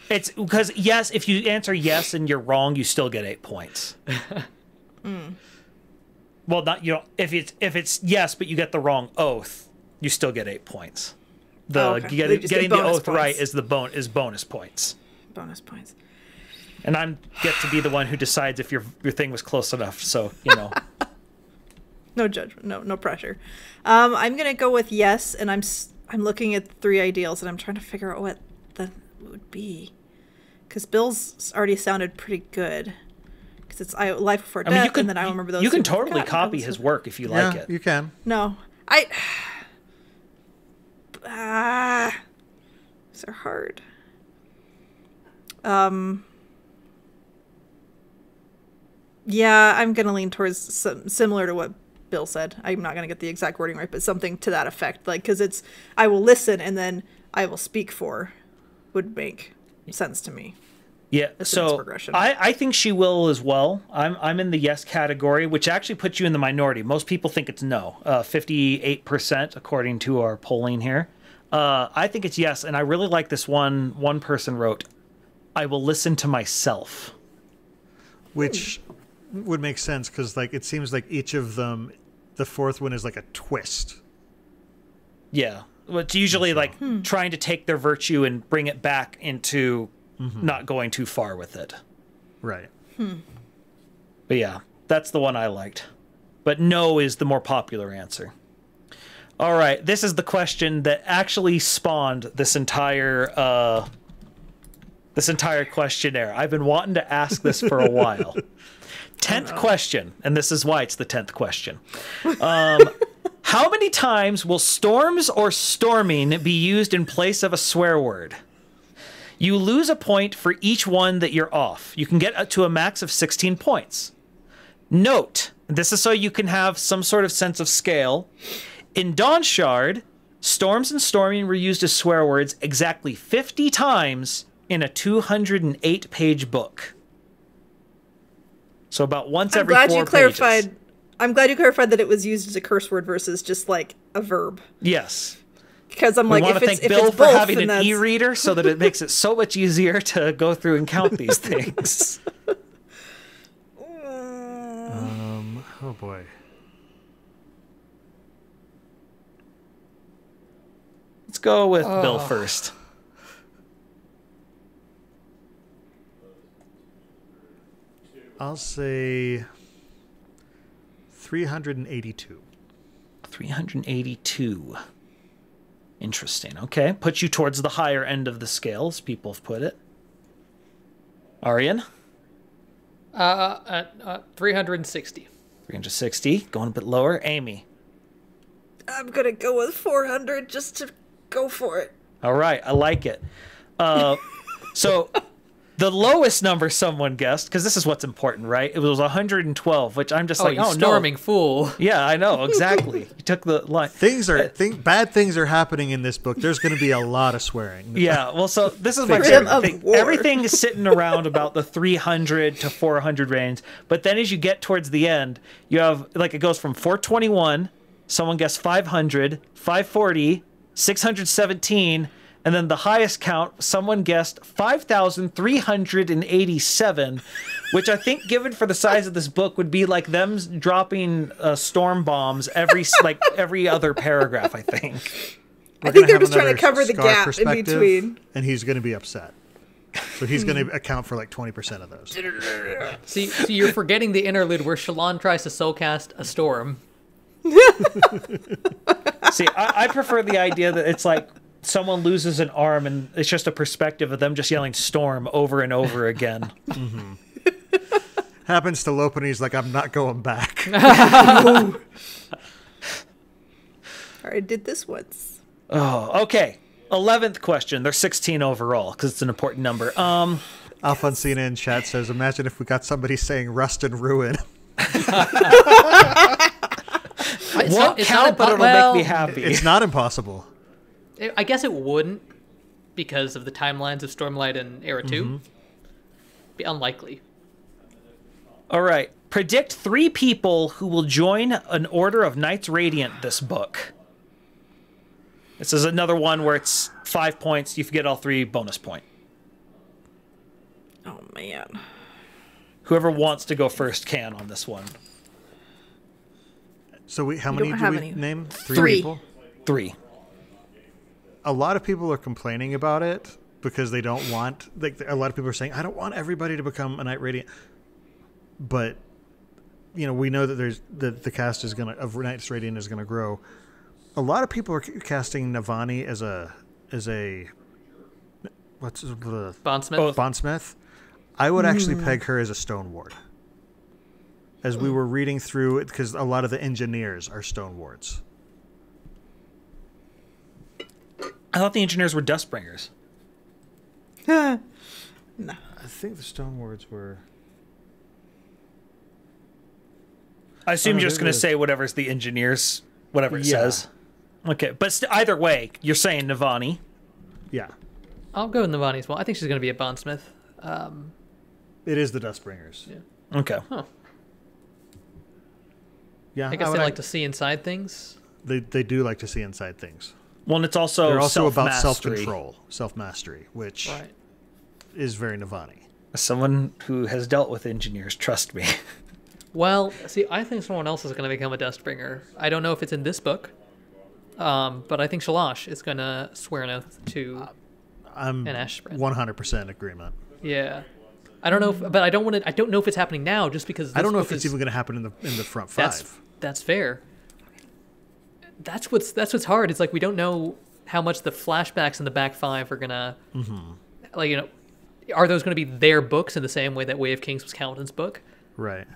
It's because, yes, if you answer yes and you're wrong, you still get 8 points. Well, not you. If it's yes, but you get the wrong oath, you still get 8 points. Okay. Getting the oath points. right is bonus points. Bonus points. And I get to be the one who decides if your thing was close enough. So No judgment, no pressure. I'm gonna go with yes, and I'm looking at 3 ideals, and I'm trying to figure out what that would be, because Bill's already sounded pretty good. Because it's Life Before Death, and then I remember those. You can totally copy his work if you like it. You can. No, these are hard. Yeah, I'm gonna lean towards similar to what Bill said. I'm not gonna get the exact wording right, but something to that effect. Like, because it's I will listen and then I will speak for would make sense to me. Yeah, so I think she will as well. I'm in the yes category, which actually puts you in the minority. Most people think it's no. 58% according to our polling here. I think it's yes, and I really like this one. One person wrote, "I will listen to myself," which would make sense because like it seems like each of them, the fourth one is like a twist. Yeah, well, it's usually like trying to take their virtue and bring it back into not going too far with it. Right. But yeah, that's the one I liked. But no is the more popular answer. All right, this is the question that actually spawned this entire questionnaire. I've been wanting to ask this for a while. 10th question, and this is why it's the 10th question. How many times will storms or storming be used in place of a swear word? You lose a point for each one that you're off. You can get up to a max of 16 points. Note, this is so you can have some sort of sense of scale. In Dawn Shard, storms and storming were used as swear words exactly 50 times in a 208-page book. So about once every 4 pages. I'm glad you clarified that it was used as a curse word versus just like a verb. Yes. Because I'm we like, want if to it's thank Bill if it's for both, having then an that's... e-reader so that it makes it so much easier to go through and count these things. Oh boy. Let's go with Bill first. I'll say 382. 382. Interesting. Okay. Puts you towards the higher end of the scale, as people have put it. Aaryan? 360. 360. Going a bit lower. Amy? I'm going to go with 400 just to go for it. All right. I like it. So the lowest number someone guessed, because this is what's important, right? It was 112, which I'm just like, you storming fool. Yeah, I know, exactly. You took the line. Bad things are happening in this book. There's going to be a lot of swearing. Yeah, well, so this is my favorite thing. Everything is sitting around about the 300 to 400 range, but then as you get towards the end, you have, like, it goes from 421, someone guessed 500, 540, 617, and then the highest count, someone guessed 5,387, which I think, given for the size of this book, would be like them dropping storm bombs every other paragraph, I think. I think they're just trying to cover the gap in between. And he's going to be upset. So he's going to account for like 20% of those. See, you're forgetting the interlude where Shallan tries to soulcast a storm. See, I prefer the idea that it's like someone loses an arm and it's just a perspective of them just yelling storm over and over again. Happens to Lope and he's like, I'm not going back. I did this once. Oh, okay. 11th question. There's 16 overall because it's an important number. Alfonsina in chat says, imagine if we got somebody saying rust and ruin. Won't count, but it'll make me happy. It's not impossible. I guess it wouldn't, because of the timelines of Stormlight and Era 2. Be unlikely. All right. Predict 3 people who will join an Order of Knights Radiant this book. This is another one where it's 5 points. You get all 3 bonus point. Oh, man. Whoever wants to go first can on this one. So how many don't do have we any. name? Three. People? 3. A lot of people are complaining about it because they don't want. Like a lot of people are saying, I don't want everybody to become a Knight Radiant. But we know that the cast is of Knights Radiant is gonna grow. A lot of people are casting Navani as a what's the Bondsmith. Bondsmith. I would actually peg her as a Stone Ward. As we were reading through it, because a lot of the engineers are Stone Wards. I thought the engineers were Dustbringers. No. I think the Stone Wards were. I assume Oh, you're just there going it to is. say whatever's the engineers, whatever it Yeah. says. Okay, but either way, you're saying Navani. Yeah, I'll go with Navani as well. I think she's going to be a Bondsmith. it is the Dustbringers. Yeah. Okay. Yeah, I guess would they like to see inside things. They do like to see inside things. Well, and it's also They're also about self-mastery. self-control, self-mastery, which Right. is very Navani. As someone who has dealt with engineers, trust me. Well, see, I think someone else is going to become a Dustbringer. I don't know if it's in this book, but I think Shalash is going to swear an oath to I'm an Ash Spread. 100% agreement. Yeah. I don't know, but I don't want to. I don't know if it's happening now, just because I don't know this if book it's is- even going to happen in the front 5. That's fair. That's what's hard. It's like we don't know how much the flashbacks in the back 5 are gonna, like are those going to be their books in the same way that Way of Kings was Kaladin's book? Right.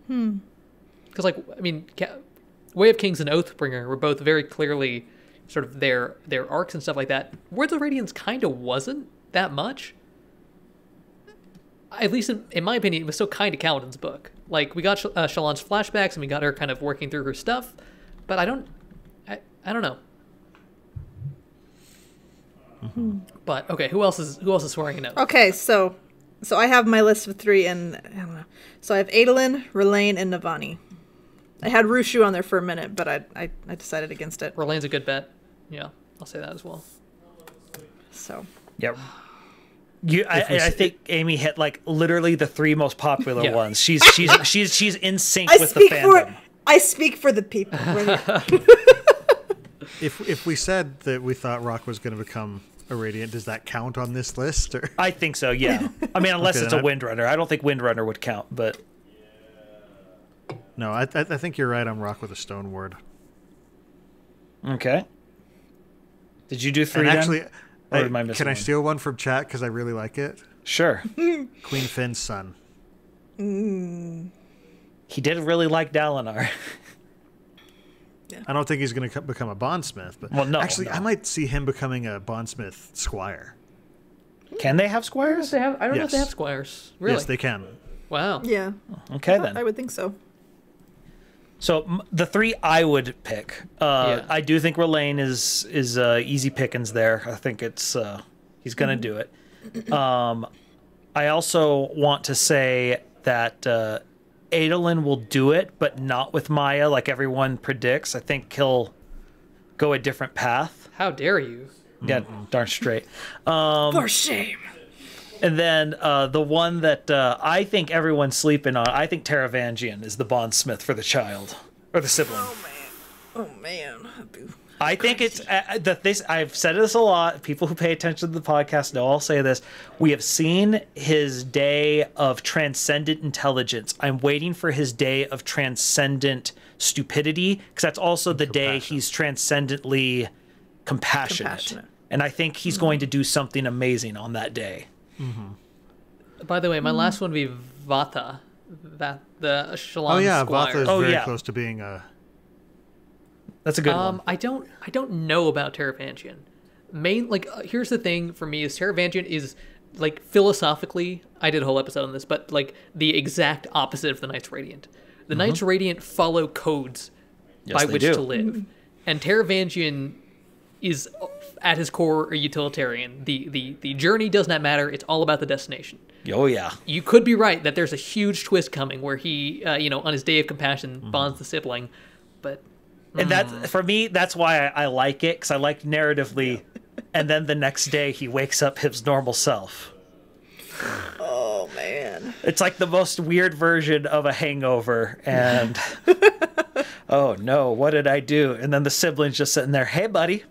Because Way of Kings and Oathbringer were both very clearly sort of their arcs and stuff like that. Words of Radiance kind of wasn't that much. At least in my opinion, it was still kind of Kaladin's book. Like we got Shallan's flashbacks and we got her kind of working through her stuff, but I don't know. But okay, who else is swearing an oath? Okay, so I have my list of 3, and I don't know. So I have Adolin, R'lain, and Navani. I had Rushu on there for a minute, but I decided against it. R'lain's a good bet. Yeah, I'll say that as well. So Yeah. I think Amy hit like literally the 3 most popular Yeah. ones. She's in sync I with the speak fandom. I speak for the people. If we said that we thought Rock was going to become a Radiant, does that count on this list? Or? I think so. Yeah. I mean, unless Okay, it's a then Windrunner. I don't think Windrunner would count, but No, I think you're right on Rock with a Stone Ward. okay. Did you do 3? And then? actually, Or am I missing can I one? steal one from chat because I really like it? Sure. Queen Finn's son. He did really like Dalinar. I don't think he's going to become a bondsmith, but Well, no, actually, no. I might see him becoming a bondsmith squire. Can they have I squires? don't know if they Yes. have squires. Really? Yes, they can. Wow. Yeah, Okay, then. I would think so. So the 3 I would pick. Yeah. I do think R'lain is easy pickings there. I think it's he's gonna do it. I also want to say that Adolin will do it, but not with Maya like everyone predicts. I think he'll go a different path. How dare you? Yeah, darn straight. For shame. And then the one that I think everyone's sleeping on, I think Taravangian is the bondsmith for the child or the sibling. Oh man. I think it's I've said this a lot. People who pay attention to the podcast know I'll say this. We have seen his day of transcendent intelligence. I'm waiting for his day of transcendent stupidity because that's also the day he's transcendently compassionate. And I think he's going to do something amazing on that day. By the way, my last one would be Vata. The Shallan Oh yeah, squire. Vatha is Oh, very yeah. close to being a. That's a good one. I don't know about Taravangian. Here's the thing for me is Taravangian is like philosophically, I did a whole episode on this, but like the exact opposite of the Knights Radiant. The Knights Radiant follow codes by they which do. to live, and Taravangian is at his core a utilitarian. The journey does not matter; it's all about the destination. Oh yeah. You could be right that there's a huge twist coming where he, on his day of compassion, bonds the sibling, but. And that for me, that's why I like it because I like narratively. And then the next day, he wakes up his normal self. Oh man. It's like the most weird version of a hangover, and oh no, what did I do? And then the siblings just sitting there, hey buddy,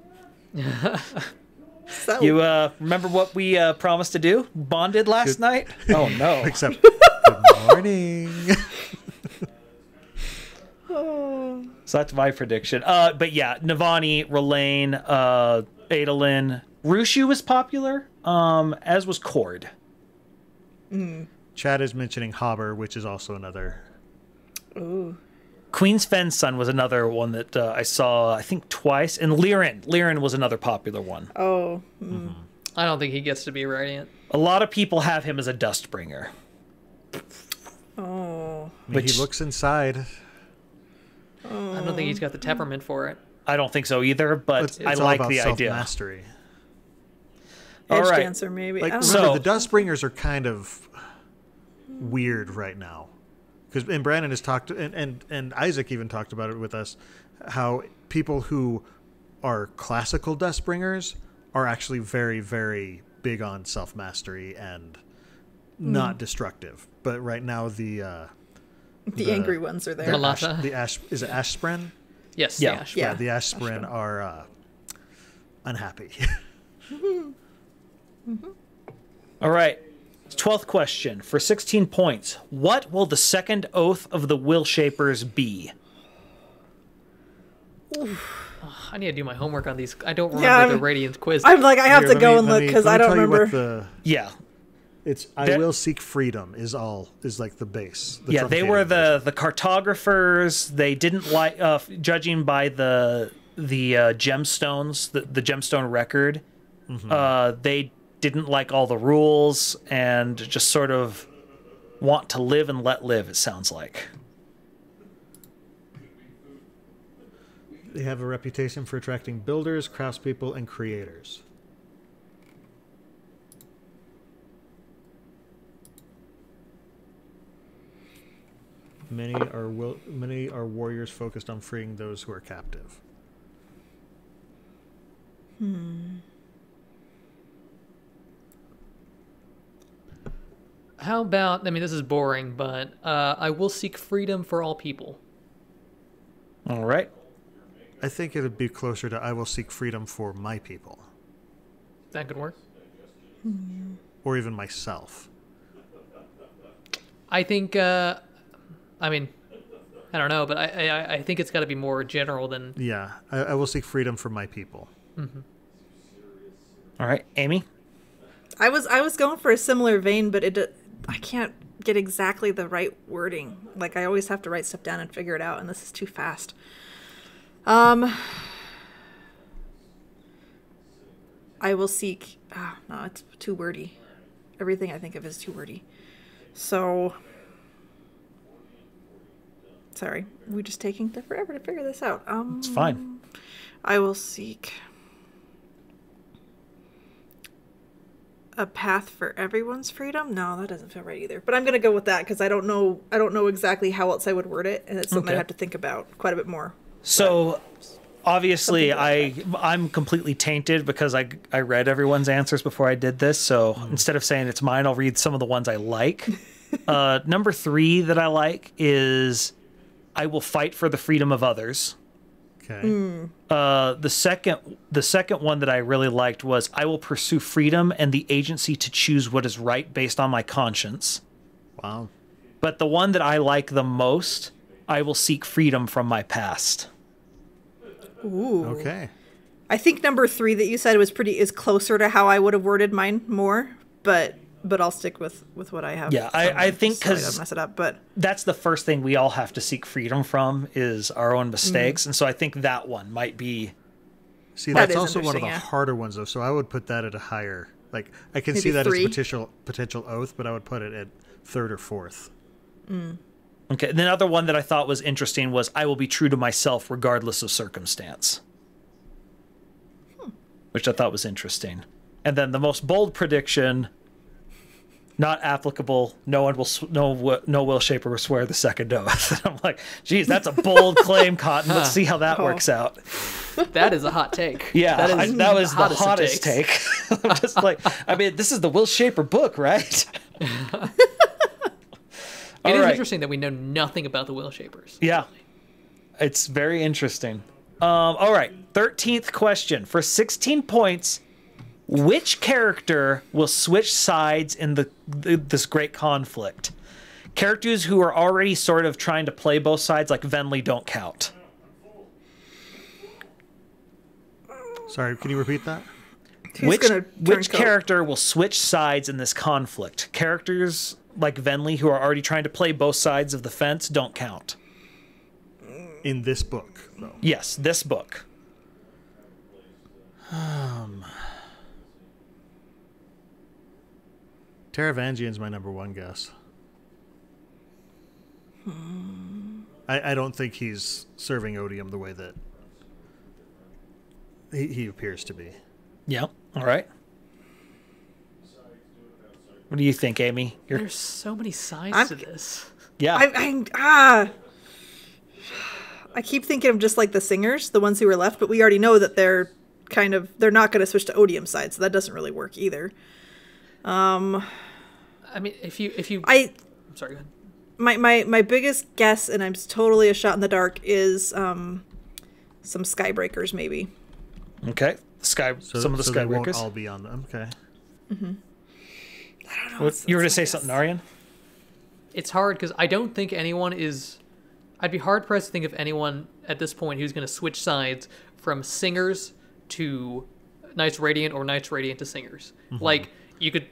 So, you remember what we promised to do? Bonded last night? Oh no. Except, good morning. So that's my prediction. But yeah, Navani, Relaine, Adolin, Rushu was popular, as was Cord. Chad is mentioning Hobber, which is also another. ooh. Queen's Fen's son was another one that I saw, I think, twice. And Liren. Liren was another popular one. Oh. I don't think he gets to be Radiant. A lot of people have him as a Dustbringer. Oh. I mean, he looks inside. I don't think he's got the temperament for it. I don't think so either, but It's I all like about the idea. self-mastery. All Edge right. dancer, maybe. Like, I don't remember, So- the Dustbringers are kind of weird right now. Because and Brandon has talked, and Isaac even talked about it with us, how people who are classical Dustbringers are actually very, very big on self-mastery and not destructive. But right now, the angry ones are there. The Malata. the Ash, is it Ashspren? Yes, Yeah. Ash. Yeah. The Ashspren are unhappy. All right. 12th question for 16 points. What will the second oath of the Will Shapers be? I need to do my homework on these. I don't remember Yeah, the Radiant quiz. I'm like, I have Here, to go and let look me- because let I me don't tell you what remember. Yeah. It's I That- will seek freedom is like the base. The Yeah, they truncated were version. the cartographers. They didn't like, judging by the gemstones, the gemstone record, they didn't like all the rules and just sort of want to live and let live, it sounds like. They have a reputation for attracting builders, craftspeople, and creators. Many are warriors focused on freeing those who are captive. How about, I mean, this is boring, but I will seek freedom for all people. All right. I think it would be closer to I will seek freedom for my people, That could work. or even myself. I think, I mean, I don't know, but I think it's got to be more general than. Yeah, I will seek freedom for my people. All right, Amy. I was going for a similar vein, but I can't get exactly the right wording. Like, I always have to write stuff down and figure it out, and this is too fast. I will seek. No, it's too wordy. Everything I think of is too wordy. So, sorry, we're just taking forever to figure this out. It's fine. I will seek a path for everyone's freedom. No, that doesn't feel right either. But I'm gonna go with that because I don't know exactly how else I would word it, and it's something Okay. I have to think about quite a bit more. So obviously I'm completely tainted because I read everyone's answers before I did this. So instead of saying it's mine, I'll read some of the ones I like. Number 3 that I like is I will fight for the freedom of others. Okay. The second one that I really liked was I will pursue freedom and the agency to choose what is right based on my conscience. Wow. But the one that I like the most, I will seek freedom from my past. Ooh. Okay. I think number 3 that you said is closer to how I would have worded mine more, but I'll stick with what I have. Yeah, I think so I don't 'cause- mess it up. But That's the first thing we all have to seek freedom from is our own mistakes. And so I think that one might be. See, That that's is also one of the interesting, yeah. harder ones, though. So I would put that at a higher. Like, I can see Maybe that 3? as potential oath, but I would put it at 3rd or 4th. Okay. The other one that I thought was interesting was I will be true to myself regardless of circumstance. Which I thought was interesting. And then the most bold prediction, not applicable. No one will, no Will Shaper will swear the second oath. I'm like, geez, that's a bold claim, Cotton. Let's see how that works out. That is a hot take. Yeah, that was the of hottest takes. take. I'm just like, I mean, this is the Will Shaper book, right? It All is right. interesting that we know nothing about the Will Shapers. Yeah. It's very interesting. All right, 13th question. For 16 points, which character will switch sides in this great conflict? Characters who are already sort of trying to play both sides, like Venli, don't count. Sorry, can you repeat that? Which character will switch sides in this conflict? Characters like Venli who are already trying to play both sides of the fence don't count. In this book, though. Yes, this book. Taravangian's my number one guess. I don't think he's serving odium the way that he appears to be. Yeah. All right. What do you think, Amy? There's so many sides to this. Yeah. I keep thinking of just like the singers, the ones who were left, but we already know that they're not going to switch to odium side, so that doesn't really work either. I mean, if you I'm sorry, go ahead. My biggest guess, and I'm totally a shot in the dark, is some Skybreakers maybe. Okay. Some of the so Skybreakers. they won't all be on them. Okay. Mm-hmm. I don't know. You were going to say something, Aaryan? It's hard because I don't think anyone is... I'd be hard-pressed to think of anyone at this point who's going to switch sides from singers to Knights Radiant or Knights Radiant to singers. Mm-hmm. Like, you could...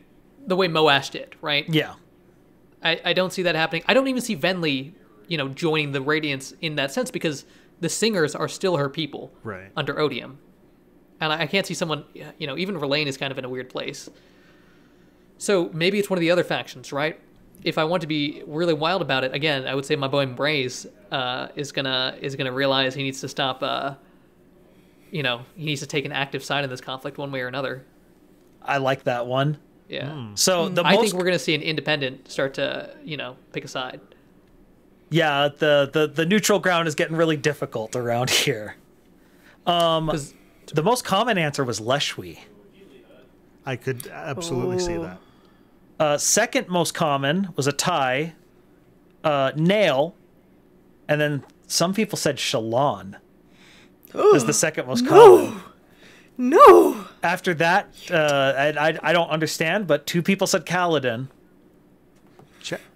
The way Moash did, right? Yeah. I don't see that happening. I don't even see Venli, joining the Radiants in that sense because the singers are still her people under odium. And I can't see someone, even Verlaine is kind of in a weird place. So maybe it's one of the other factions, right? If I want to be really wild about it, again, I would say my boy Mbraze is gonna realize he needs to stop. He needs to take an active side in this conflict one way or another. I like that one. Yeah. So I think we're gonna see an independent start to pick a side. Yeah, the neutral ground is getting really difficult around here. The most common answer was Leshwi. I could absolutely see that. Second most common was a tie, Nail, and then some people said Shalon is the second most common. No. After that, I don't understand, but two people said Kaladin.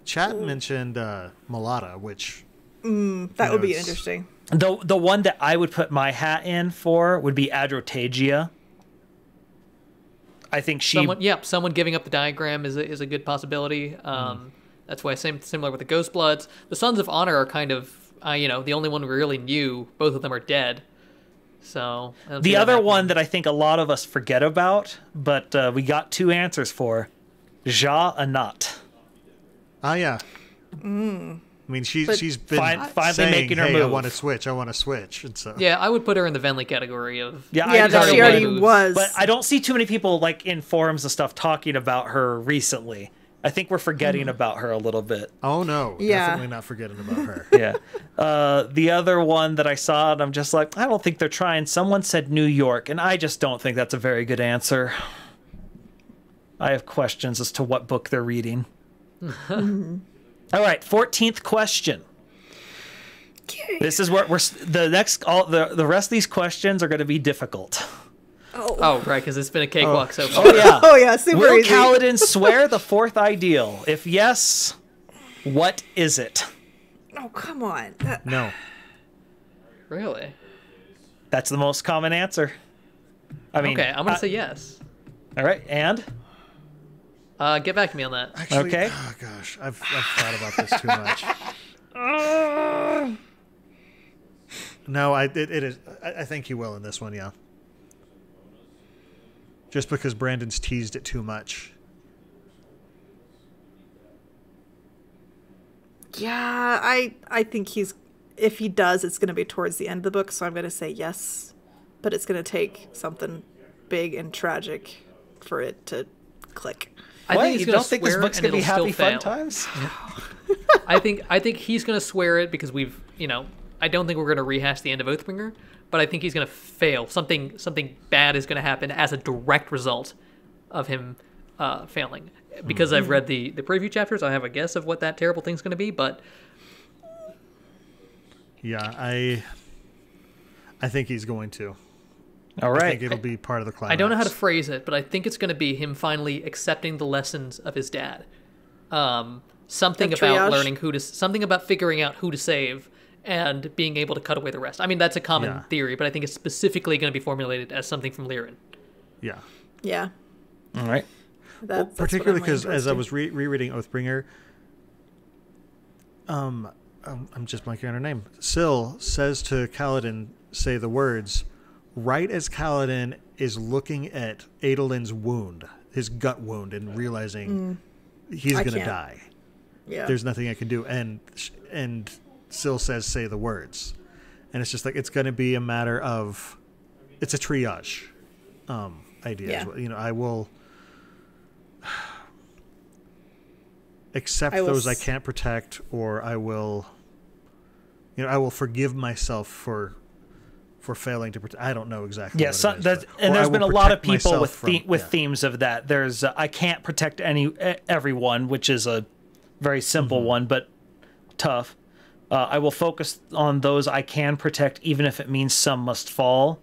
Chat mentioned Malata, which... that would be interesting. The one that I would put my hat in for would be Adrotagia. I think someone giving up the diagram is a good possibility. That's why similar with the Ghost Bloods. The Sons of Honor are kind of the only one we really knew. Both of them are dead. So the other one that I think a lot of us forget about, but we got two answers for, Ja Anat. Oh yeah. I mean, she's been finally making her move. I want to switch. And so yeah, I would put her in the Venli category of she already was. But I don't see too many people like in forums and stuff talking about her recently. I think we're forgetting about her a little bit. Oh no, definitely not forgetting about her. Yeah. The other one that I saw, and I'm just like, I don't think they're trying. Someone said New York, and I just don't think that's a very good answer. I have questions as to what book they're reading. All right, 14th question. This is where the rest of these questions are going to be difficult. Oh, right, because it's been a cakewalk so far. Oh, yeah. Oh, yeah, super Will easy. Kaladin swear the fourth ideal? If yes, what is it? Oh, come on. No. Really? That's the most common answer. I mean, okay, I'm going to say yes. All right, and? Get back to me on that. Actually, okay. Oh, gosh. I've thought about this too much. No, it is. I think he will in this one, yeah. Just because Brandon's teased it too much. Yeah, I think if he does, it's going to be towards the end of the book, so I'm going to say yes. But it's going to take something big and tragic for it to click. I think you don't think this book's going to be happy fun times? I think he's going to swear it because I don't think we're going to rehash the end of Oathbringer, but I think he's going to fail. Something bad is going to happen as a direct result of him failing. Because I've read the preview chapters, I have a guess of what that terrible thing's going to be, but Yeah, I think he's going to. All right. I think it'll be part of the climax. I don't know how to phrase it, but I think it's going to be him finally accepting the lessons of his dad. Something Of about triage? learning something about figuring out who to save and being able to cut away the rest. I mean, that's a common Yeah. theory, but I think it's specifically going to be formulated as something from Lyran. Yeah. Yeah. All right. That's Particularly what I'm because leaning as I towards, was rereading Oathbringer, I'm just blanking on her name. Syl says to Kaladin, say the words, right as Kaladin is looking at Adolin's wound, his gut wound, and realizing he's I going to can't. die. too. Yeah. There's nothing I can do. And Syl says, say the words. And it's just like, it's going to be a matter of, it's a triage idea. Yeah. As well. You know, I will accept I will those I s- can't protect, or I will, I will forgive myself for failing to protect. I don't know exactly. Yeah, what so it is, that's, but- and or there's I been a will lot of protect people myself with from- with yeah. themes of that. There's I can't protect everyone, which is a very simple Mm-hmm. one, but tough. I will focus on those I can protect, even if it means some must fall.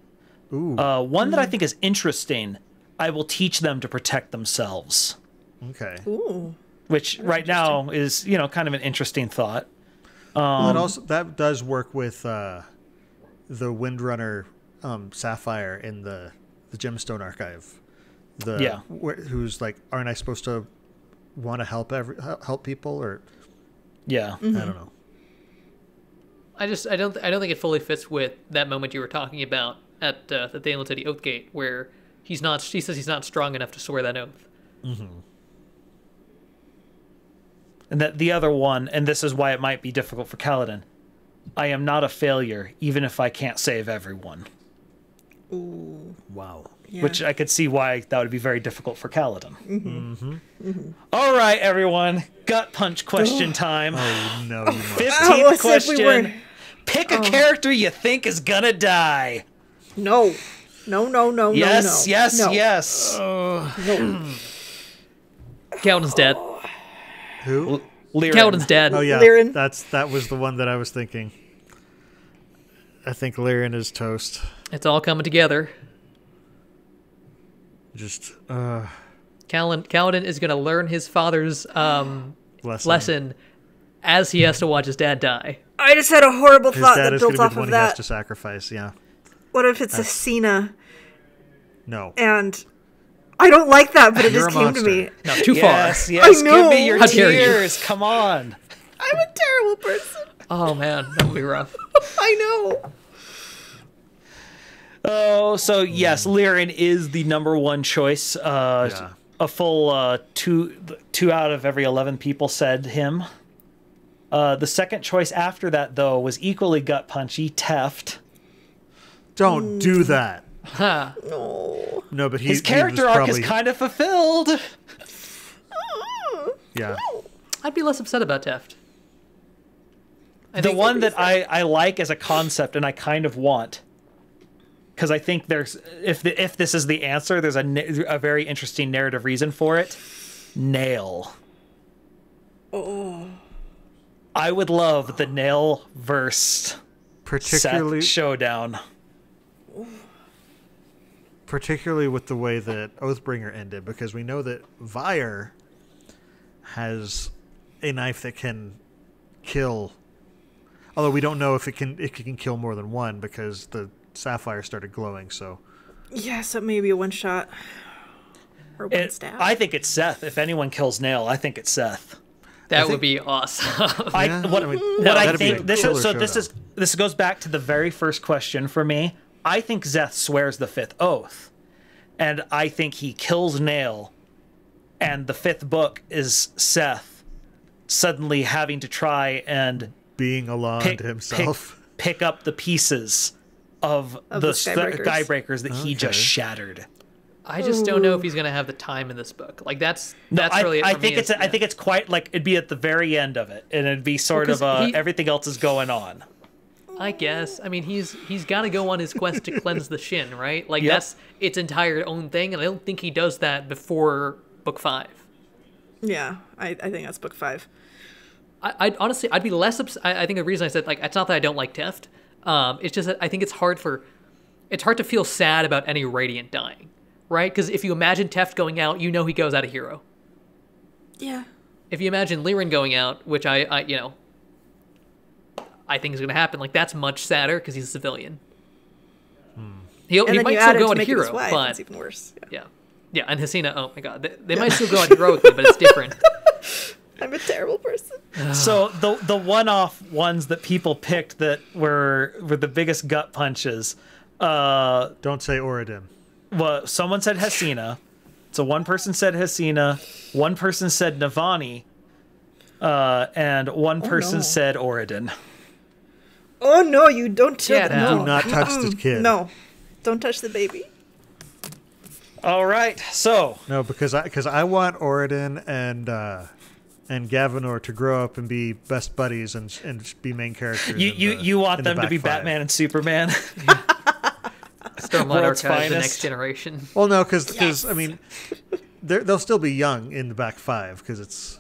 Ooh, One that I think is interesting. I will teach them to protect themselves, okay. Ooh. which right now is kind of an interesting thought. Well, it also that does work with the Windrunner Sapphire in the Gemstone Archive. Who's like, aren't I supposed to want to help people, or Yeah. I don't know. I don't think it fully fits with that moment you were talking about at the Thalen City Oathgate, where he says he's not strong enough to swear that oath. And that the other one, and this is why it might be difficult for Kaladin. I am not a failure, even if I can't save everyone. Ooh. Wow. Yeah. Which I could see why that would be very difficult for Kaladin. All right, everyone. Gut punch question time. Oh no, you must. 15th let's see if question. we were- Pick a character you think is gonna die. No. No, no, no, Yes, no, no. yes, no. yes. No. Kaladin's dead. Who? Lyran. Kaladin's dead. Oh yeah, Lyran. that was the one that I was thinking. I think Lyran is toast. It's all coming together. Just Kaladin is going to learn his father's lesson as he has to watch his dad die. I just had a horrible His thought dad that is going built to be off the one of he has that. to sacrifice. Yeah. What if it's a Cena? No. And I don't like that, but it You're just a came to monster. me. No, too Yes, far. yes. I know. Give me your How dare you. tears. Come on. I'm a terrible person. Oh man, that would be rough. I know. Oh, so yes, Lyran is the number one choice. Yeah. A full two out of every 11 people said him. The second choice after that, though, was equally gut punchy. Teft. Don't do that. Ha. No. No, but His he character was arc is probably, kind of fulfilled. Yeah. I'd be less upset about Teft. The one that I like as a concept and I kind of want, because I think there's if this is the answer, there's a very interesting narrative reason for it. Nail. Oh. I would love the Nail verse Particularly showdown. particularly with the way that Oathbringer ended, because we know that Vyre has a knife that can kill. Although we don't know if it can kill more than one, because the sapphire started glowing. So Yeah, so maybe a one shot. Or one stab. I think it's Seth. If anyone kills Nail, I think it's Seth. That would be awesome. Yeah, I mean, What I that'd be think a this killer is so this goes back to the very first question for me. I think Zeth swears the fifth oath, and I think he kills Nail, and the fifth book is Seth suddenly having to try and being alone to himself. pick up the pieces of the Skybreakers that he just shattered. I just don't know if he's gonna have the time in this book. Like that's really it for I think me. I think it's quite like it'd be at the very end of it, and it'd be sort of 'cause everything else is going on. I guess. I mean, he's got to go on his quest to cleanse the Shin, right? Like Yep. that's its entire own thing, and I don't think he does that before book 5. Yeah, I think that's book 5. I'd honestly, I'd be less upset. I think the reason I said, like, it's not that I don't like Teft. It's just that I think it's hard to feel sad about any Radiant dying, right? Because if you imagine Teft going out, you know he goes out a hero. Yeah. If you imagine Liren going out, which I think is going to happen, like, that's much sadder because he's a civilian. He might still go out a hero, but it's even worse. Yeah, and Hasina, oh my god, they might still go out heroically, but it's different. I'm a terrible person. So the one-off ones that people picked that were the biggest gut punches. Don't say Oradin. Well, someone said Hasina. So one person said Hasina, one person said Navani, and one person said Oradin. Oh no, you don't touch no. Do not touch the kid. No. Don't touch the baby. All right, so No, because I want Oradin and Gavinor to grow up and be best buddies and be main characters. you want them to be five. Batman and Superman. Stormlight World's Archive, the finest. next generation. Well, no, because I mean, they'll still be young in the back five because it's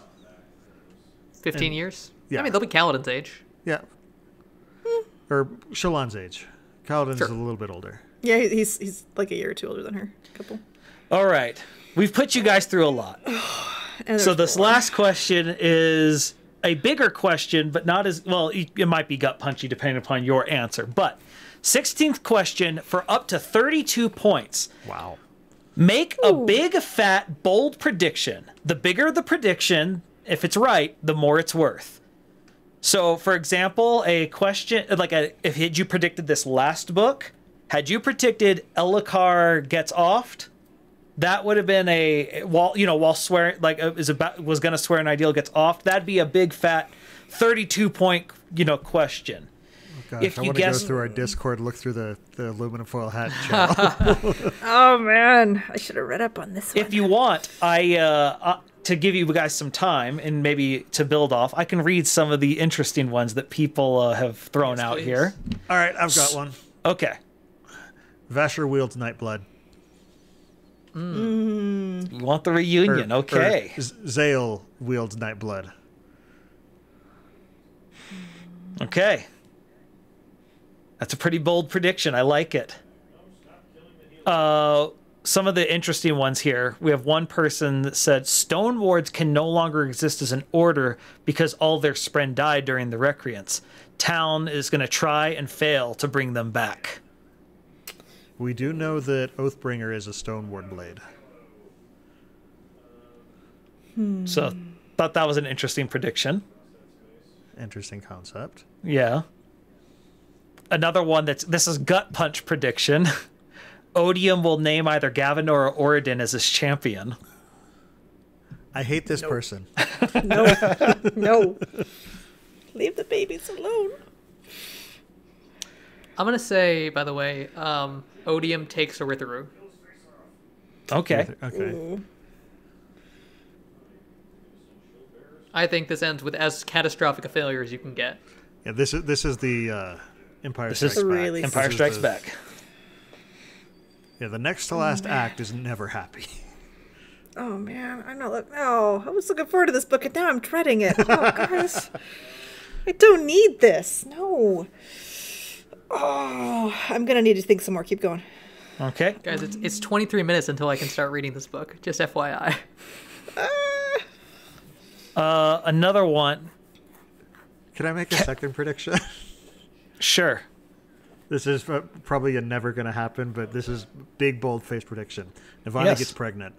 15 years? yeah. I mean, they'll be Kaladin's age. yeah, or Shallan's age. Kaladin's Sure. a little bit older. Yeah, he's like a year or two older than her. A couple. All right, we've put you guys through a lot. And So there's this more. last question is a bigger question, but not as well. It might be gut punchy depending upon your answer. But 16th question for up to 32 points. Wow. Make a big, fat, bold prediction. The bigger the prediction, if it's right, the more it's worth. So, for example, a question like if had you predicted this last book, had you predicted Elokar gets offed, that would have been while swearing was going to swear an ideal gets offed. That'd be a big, fat 32-point question. Gosh, If I you want to guess- go through our Discord, look through the aluminum foil hat channel. Oh man, I should have read up on this one. If you want, to give you guys some time and maybe to build off, I can read some of the interesting ones that people have thrown out please. here. All right, I've got one. Okay. Vasher wields Nightblood. You want the reunion? Okay. Zale wields Nightblood. Okay. That's a pretty bold prediction. I like it. Some of the interesting ones here. We have one person that said Stone Wards can no longer exist as an order because all their spren died during the Recreants. Town is going to try and fail to bring them back. We do know that Oathbringer is a Stone Ward blade. So, thought that was an interesting prediction. Interesting concept. Yeah. Another one this is gut punch prediction. Odium will name either Gavinor or Oradin as his champion. I hate this person. No. Leave the babies alone. I'm going to say, by the way, Odium takes Oritharu. Okay. Okay. I think this ends with as catastrophic a failure as you can get. Yeah, this is the Empire This Strikes is Back. really Empire This is Strikes the- Back. Yeah, the next to last act is never happy. Oh man, I'm not. I was looking forward to this book, and now I'm dreading it. Oh gosh, I don't need this. No. Oh, I'm gonna need to think some more. Keep going. Okay. Guys, it's 23 minutes until I can start reading this book. Just FYI. Another one. Can I make a second prediction? Sure. This is probably a never going to happen, but this is big, bold-faced prediction. Navani Yes. gets pregnant.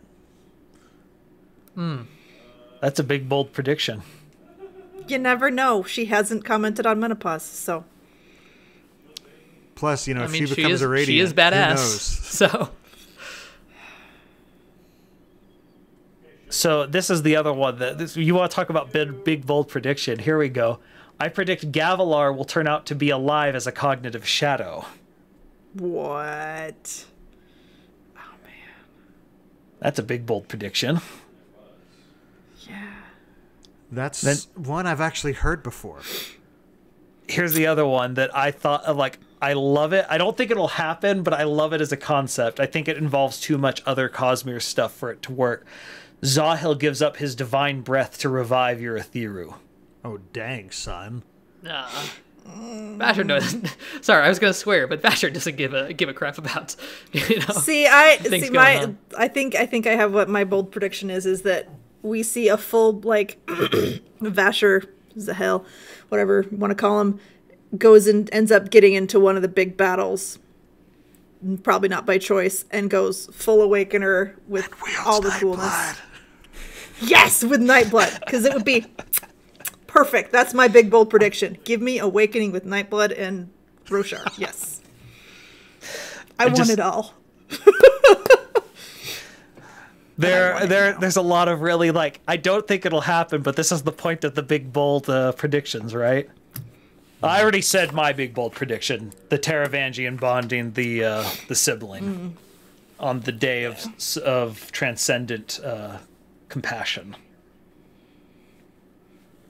That's a big, bold prediction. You never know. She hasn't commented on menopause, so Plus, I if mean, she becomes a radiant, she is who badass. knows? So this is the other one that you want to talk about big, bold prediction. Here we go. I predict Gavilar will turn out to be alive as a cognitive shadow. what? That's a big, bold prediction. Yeah. That's one I've actually heard before. Here's the other one that I thought of, I love it. I don't think it'll happen, but I love it as a concept. I think it involves too much other Cosmere stuff for it to work. Zahil gives up his divine breath to revive Urithiru. Oh, dang, son. Basher doesn't. Sorry, I was gonna swear, but Basher doesn't give a crap about. See, I think I have what my bold prediction is that we see a full like Vasher, Zahel, whatever you want to call him, goes and ends up getting into one of the big battles. Probably not by choice, and goes full Awakener with all the coolness. Yes, with Nightblood, because it would be perfect. That's my big bold prediction. Give me Awakening with Nightblood and Roshar. Yes, I want it all. There's a lot of really like I don't think it'll happen, but this is the point of the big bold predictions, right? I already said my big bold prediction: the Taravangian bonding the sibling on the day of transcendent compassion.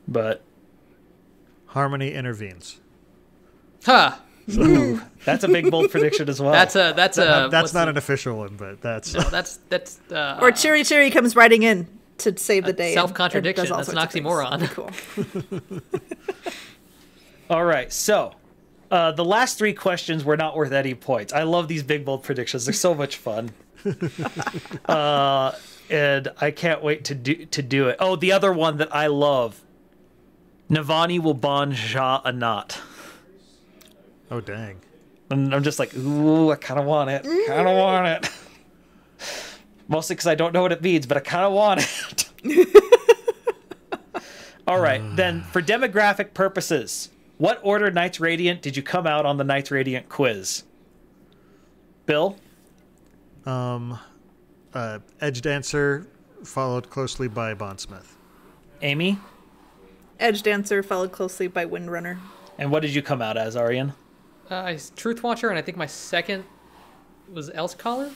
But Harmony intervenes. Huh. Ooh, that's a big bold prediction as well. That's not an official one, but that's that's or Chiri comes riding in to save the day. Self-contradiction. That's an oxymoron. Cool. All right, so the last three questions were not worth any points. I love these big bold predictions; they're so much fun, and I can't wait to do it. Oh, the other one that I love: Navani will bond Ja Anat. Oh dang! And I'm just like, ooh, I kind of want it. Kind of want it. Mostly because I don't know what it means, but I kind of want it. All right, then for demographic purposes. What order Knights Radiant did you come out on the Knights Radiant quiz? Bill? Edge Dancer, followed closely by Bondsmith. Amy? Edge Dancer, followed closely by Windrunner. And what did you come out as, Aaryan? Truth Watcher, and I think my second was Else Caller?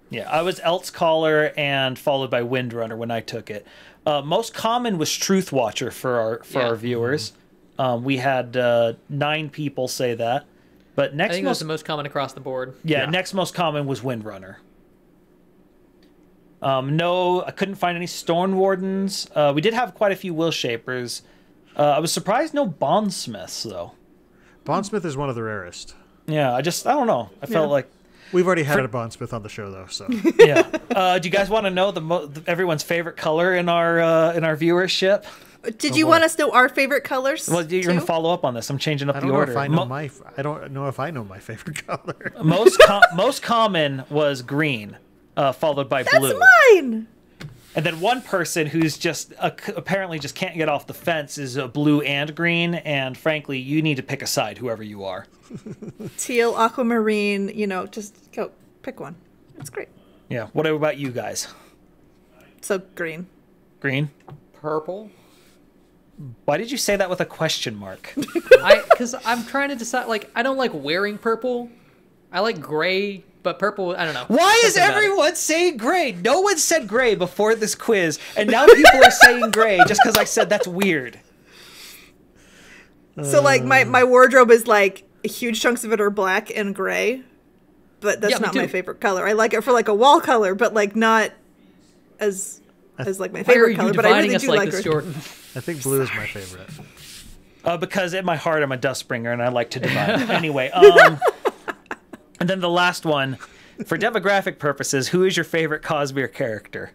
Yeah, I was Else Caller and followed by Windrunner when I took it. Most common was Truth Watcher for our viewers. We had 9 people say that, but next I think it was the most common across the board. Yeah, next most common was Windrunner. No, I couldn't find any Storm Wardens. We did have quite a few Will Shapers. I was surprised no Bondsmiths though. Bondsmith is one of the rarest. Yeah, I don't know. I felt like we've already had a Bondsmith on the show though. So yeah. Do you guys want to know everyone's favorite color in our viewership? Did you want us to know our favorite colors? Well, you're going to follow up on this. I'm changing up the order. I don't know if I know my favorite color. Most common was green, followed by blue. That's mine. And then one person who's just apparently just can't get off the fence is blue and green. And frankly, you need to pick a side, whoever you are. Teal, aquamarine, just go pick one. It's great. Yeah. What about you guys? So green. Green? Purple. Why did you say that with a question mark? Because I'm trying to decide. Like, I don't like wearing purple. I like gray, but purple, I don't know. Why is everyone saying gray? No one said gray before this quiz, and now people are saying gray just because I said that's weird. So, like, my wardrobe is, like, huge chunks of it are black and gray, but that's not my favorite color. I like it for, like, a wall color, but, like, not as like, my favorite color. But I really do like this, Jordan? I think blue is my favorite. Because in my heart, I'm a Dustbringer, and I like to divide. Anyway, and then the last one, for demographic purposes, who is your favorite Cosmere character?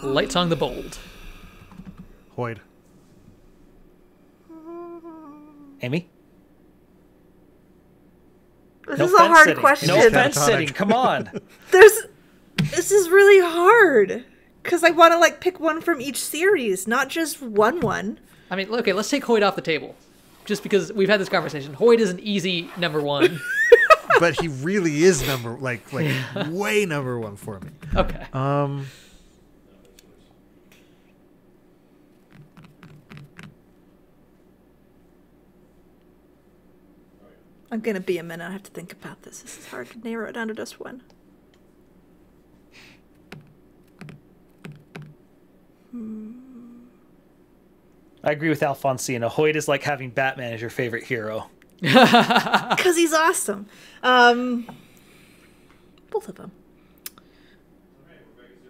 Lightsong the Bold. Hoyd. Amy? This is a hard question. No fence sitting. Come on. This is really hard. Because I want to, like, pick one from each series, not just one. I mean, okay, let's take Hoyd off the table. Just because we've had this conversation. Hoyd is an easy number one. But he really is way number one for me. Okay. I'm going to be a minute. I have to think about this. This is hard to narrow it down to just one. I agree with Alfonsina. Hoyd is like having Batman as your favorite hero. Because he's awesome. Both of them.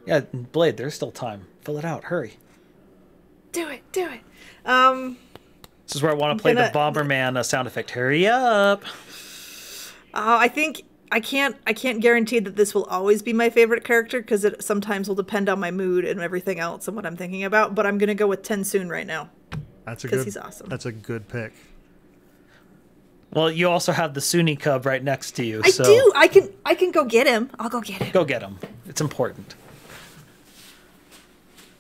Yeah, Blade, there's still time. Fill it out. Hurry. Do it. This is where I want to play the Bomberman sound effect. Hurry up. I think I can't guarantee that this will always be my favorite character because it sometimes will depend on my mood and everything else and what I'm thinking about. But I'm gonna go with Tensoon right now. Because he's awesome. That's a good pick. Well, you also have the Sunni cub right next to you. I do. I can go get him. I'll go get him. Go get him. It's important.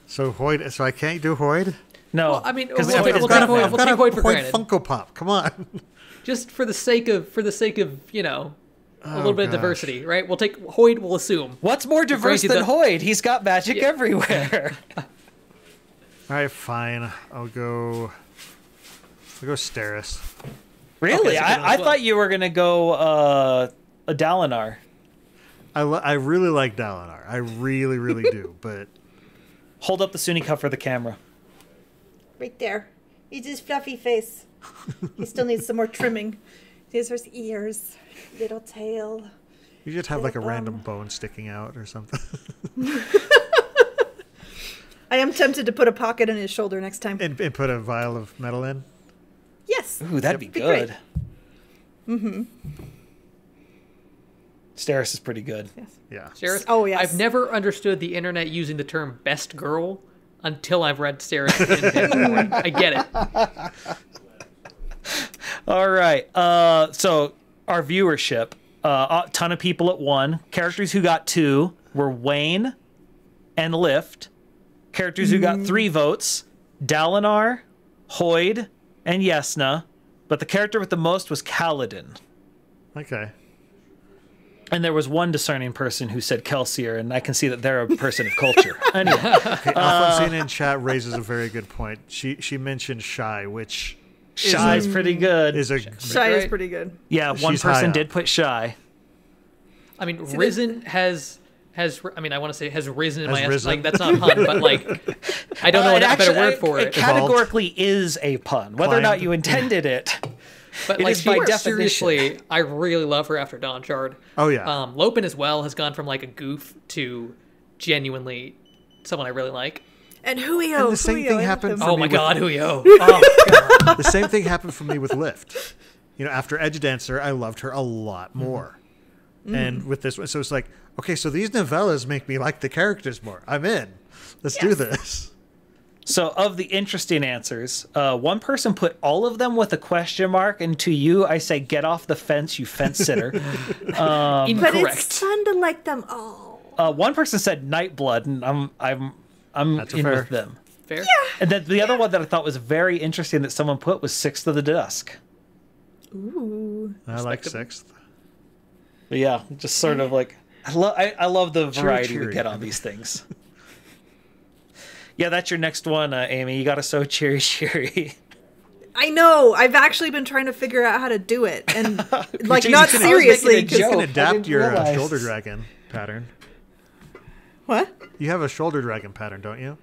So Hoyd. So I can't do Hoyd. No, Well, I mean, because we'll take I've got Hoyd for Hoyd granted. Funko Pop. Come on. Just for the sake of you know, a little bit of gosh. diversity, right? We'll take Hoyd. We'll assume. what's more diverse Granted than that- Hoyd? He's got magic everywhere. All right, fine. I'll go Steris. Really? Okay, so good one I as well. thought you were gonna go a Dalinar. I really like Dalinar. I really, really do. But Hold up the Sunni cup for the camera. Right there. He's his fluffy face. He still needs some more trimming. These are his ears, little tail. you should have like a random bone sticking out or something. I am tempted to put a pocket in his shoulder next time. and put a vial of metal in. Yes. Ooh, that'd be Be good. great. Steris is pretty good. Yeah. Steris. Oh, yes. I've never understood the internet using the term "best girl" until I've read Steris in Deadpool. I get it. All right. So our viewership, a ton of people at 1. Characters who got 2 were Wayne and Lift. Characters who got 3 votes, Dalinar, Hoyd, and Yesna. But the character with the most was Kaladin. Okay. And there was one discerning person who said Kelsier, and I can see that they're a person of culture. Anyway, Okay, Alphonsina in chat raises a very good point. She mentioned Shy, which Shy's pretty good. is a Shy is Great. pretty good. Yeah, one She's high person up. did put Shy. I mean, Risen has. I mean, I want to say has risen in Has my risen. like that's not a pun, but like I don't know a better word for It it. categorically is a pun, whether or not Climbed. you intended it. But It like is by she, definition. seriously, I really love her after Dawn Shard. Oh, yeah. Lopin as well has gone from like a goof to genuinely someone I really like. And Huio. And the same Huio, thing I love happened him. for Oh me my with- God, Huyo! Oh God. the same thing happened for me with Lift. You know, after Edge Dancer, I loved her a lot more. And with this one, so it's like, okay, so these novellas make me like the characters more. I'm in. Let's do this. So, of the interesting answers, one person put all of them with a question mark, and to you, I say, get off the fence, you fence sitter. But Incorrect. it's fun to like them all. One person said Nightblood, and I'm That's in fair. with them. Fair. And then the other one that I thought was very interesting that someone put was Sixth of the Dusk. Ooh. I like Respectable. Sixth. But yeah, just sort of like I love the variety we cheery. get on these things. Yeah, that's your next one, Amy. You got to sew cheery cheery. I know. I've actually been trying to figure out how to do it, and like Jeez, not you can- I was making a seriously. You 'Cause- joke. can I adapt didn't your realize. shoulder dragon pattern. What? You have a shoulder dragon pattern, don't you?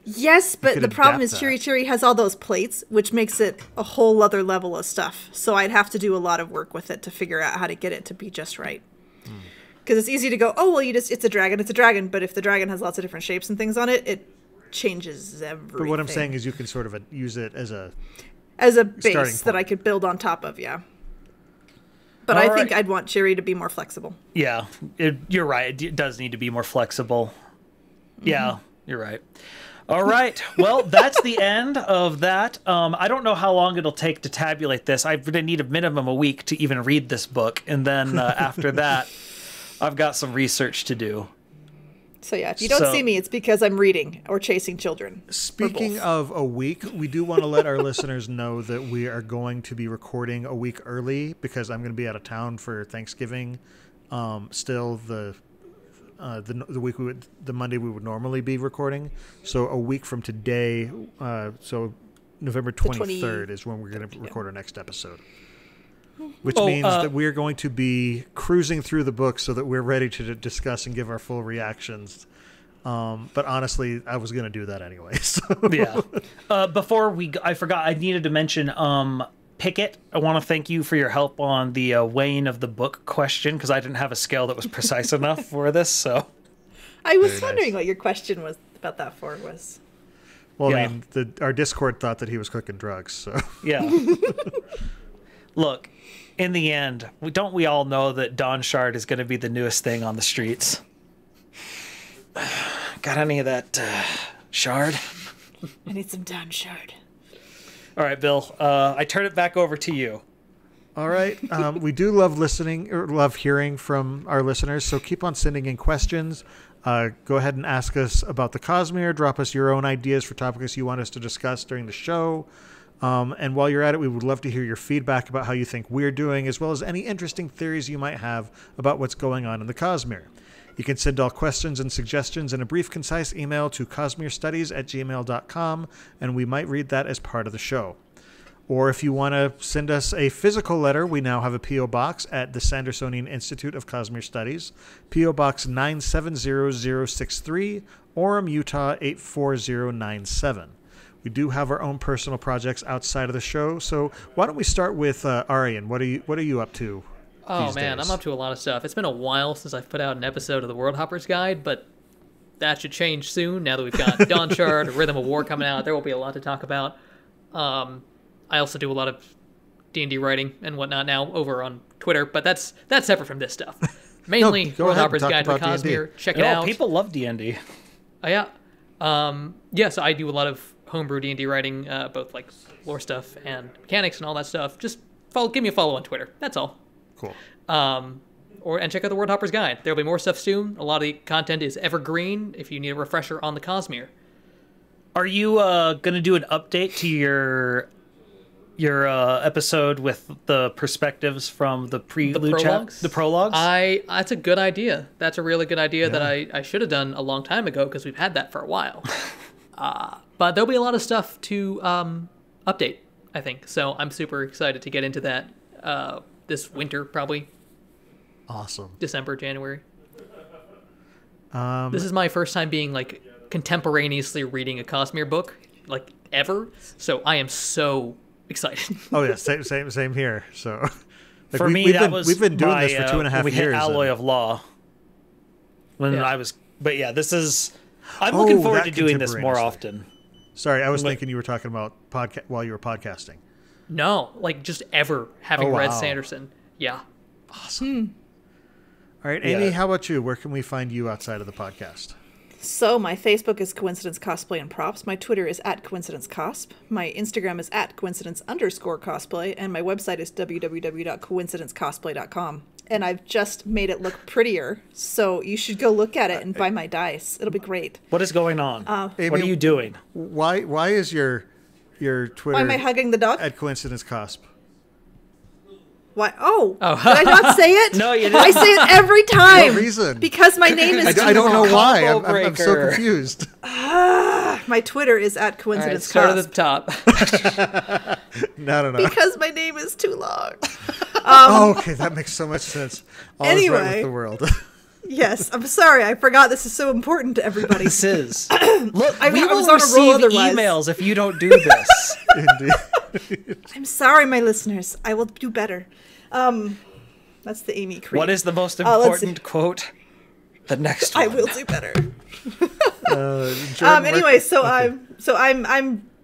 Yes, but could the problem adapt is that. Chiri Chiri has all those plates, which makes it a whole other level of stuff. So I'd have to do a lot of work with it to figure out how to get it to be just right. Because it's easy to go, oh well, it's a dragon. But if the dragon has lots of different shapes and things on it, it changes everything. But what I'm saying is you can sort of use it as a... as a starting base that I point. could build on top of, yeah. But All I think right. I'd want Chiri to be more flexible. Yeah, you're right. It does need to be more flexible. Yeah, you're right. All right. Well, that's the end of that. I don't know how long it'll take to tabulate this. I'm going to need a minimum a week to even read this book. And then after that, I've got some research to do. So yeah, if you don't So- see me, it's because I'm reading or chasing children. Speaking both. of a week, we do want to let our listeners know that we are going to be recording a week early because I'm going to be out of town for Thanksgiving. Still, the Monday we would normally be recording. So a week from today, so November 23rd is when we're going to record our next episode. Which means that we are going to be cruising through the book so that we're ready to discuss and give our full reactions. But honestly, I was going to do that anyway. So. Yeah. Before I forgot, I needed to mention Pickett. I want to thank you for your help on the weighing of the book question because I didn't have a scale that was precise enough for this. So I was Very wondering nice. what your question was about that for was. Well, Yeah. I mean, our Discord thought that he was cooking drugs, so. Yeah. Look, in the end, don't we all know that Dawn Shard is going to be the newest thing on the streets? Got any of that shard? I need some down shard. All right, Bill. I turn it back over to you. All right. We do love listening or love hearing from our listeners, so keep on sending in questions. Go ahead and ask us about the Cosmere. Drop us your own ideas for topics you want us to discuss during the show. And while you're at it, we would love to hear your feedback about how you think we're doing, as well as any interesting theories you might have about what's going on in the Cosmere. You can send all questions and suggestions in a brief, concise email to cosmerestudies@gmail.com, and we might read that as part of the show. Or if you want to send us a physical letter, we now have a P.O. Box at the Sandersonian Institute of Cosmere Studies, P.O. Box 970063, Orem, Utah 84097. We do have our own personal projects outside of the show, so why don't we start with Aaryan? What are you up to? Oh these man, days? I'm up to a lot of stuff. It's been a while since I've put out an episode of the Worldhopper's Guide, but that should change soon now that we've got Dawn Shard, Rhythm of War coming out. There will be a lot to talk about. I also do a lot of D&D writing and whatnot now over on Twitter, but that's separate from this stuff. Mainly go ahead and Worldhopper's talk Guide to the about D&D. Cosmere. Check it out. People love D&D. Oh, yeah. Yeah, so I do a lot of homebrew D&D writing, both like lore stuff and mechanics and all that stuff. Just give me a follow on Twitter. That's all. Cool. And check out the Worldhopper's Guide. There'll be more stuff soon. A lot of the content is evergreen if you need a refresher on the Cosmere. Are you going to do an update to your episode with the perspectives from the prelude prologues? the prologues? That's a good idea. That's a really good idea that I should have done a long time ago because we've had that for a while. But there'll be a lot of stuff to update, I think. So I'm super excited to get into that this winter, probably. Awesome. December, January. This is my first time being like contemporaneously reading a Cosmere book, like ever. So I am so excited. Oh yeah, same here. So like, For me, we've been doing this for 2.5 we years. hit Alloy and- of Law when Yeah. I was. But yeah, this is. I'm looking forward that to doing this more contemporaneously. often. Sorry, I was thinking you were talking about while you were podcasting. No, like just ever having Oh, read wow. Sanderson. Yeah. All right, Amy, how about you? Where can we find you outside of the podcast? So my Facebook is Coincidence Cosplay and Props. My Twitter is @CoincidenceCosp. My Instagram is @coincidence_cosplay. And my website is www.coincidencecosplay.com. And I've just made it look prettier. So you should go look at it and buy my dice. It'll be great. What is going on? Amy, What are you doing? Why is your Twitter Why am I hugging the dog? at Coincidence Cosp? Why? Oh, did I not say it? No, you I didn't. say it every time. What reason? Because my name is I don't know why. Combo I'm so breaker. confused. My Twitter is All right, @coincidence start at the Cosp. top. No. Because my name is too long. Okay, that makes so much sense. All is right Anyway. with the world. Yes, I'm sorry. I forgot this is so important to everybody. This is. Look, I we was will on a roll receive otherwise. emails if you don't do this. Indeed. I'm sorry, my listeners. I will do better. That's the Amy Creed. What is the most let's important quote? The next one. I will do better. Jordan, Anyway, so I'm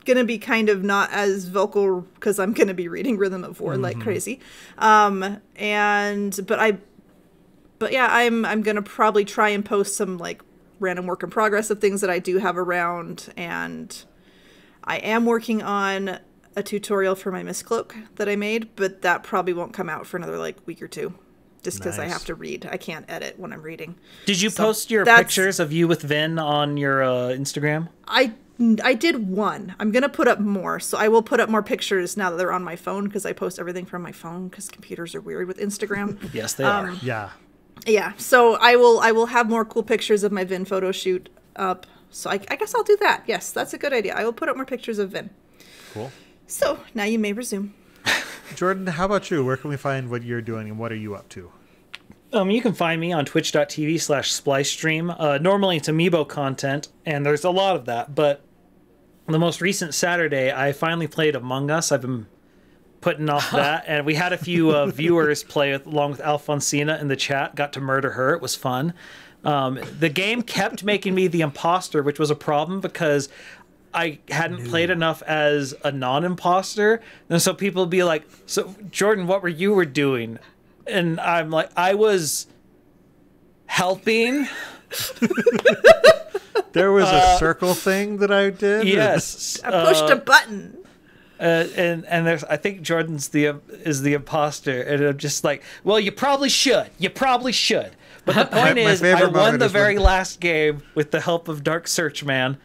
gonna be kind of not as vocal because I'm gonna be reading Rhythm of War like crazy. But yeah, I'm gonna probably try and post some like random work in progress of things that I do have around, and I am working on a tutorial for my Mistcloak that I made, but that probably won't come out for another like week or two, just because I Nice. have to read. I can't edit when I'm reading. Did you So post your that's- pictures of you with Vin on your Instagram? I did one. I'm gonna put up more, so I will put up more pictures now that they're on my phone because I post everything from my phone because computers are weird with Instagram. Yes, they are. Yeah. Yeah, so I will have more cool pictures of my Vin photo shoot up. So I guess I'll do that. Yes, that's a good idea. I will put up more pictures of Vin. Cool. So now you may resume. Jordan, how about you? Where can we find what you're doing and what are you up to? You can find me on twitch.tv/splicestream. Normally it's Amiibo content, and there's a lot of that, but the most recent Saturday, I finally played Among Us. I've been putting off that, and we had a few viewers play along with Alfonsina in the chat. Got to murder her. It was fun. The game kept making me the imposter, which was a problem because I hadn't played enough as a non-imposter, and so people would be like, "So Jordan, what were you doing?" And I'm like, "I was helping." There was a circle thing that I did. Yes, I pushed a button. and there's, I think Jordan's is the imposter, and I'm just like, well, you probably should. But the point is, I won the very last game with the help of Dark Search Man,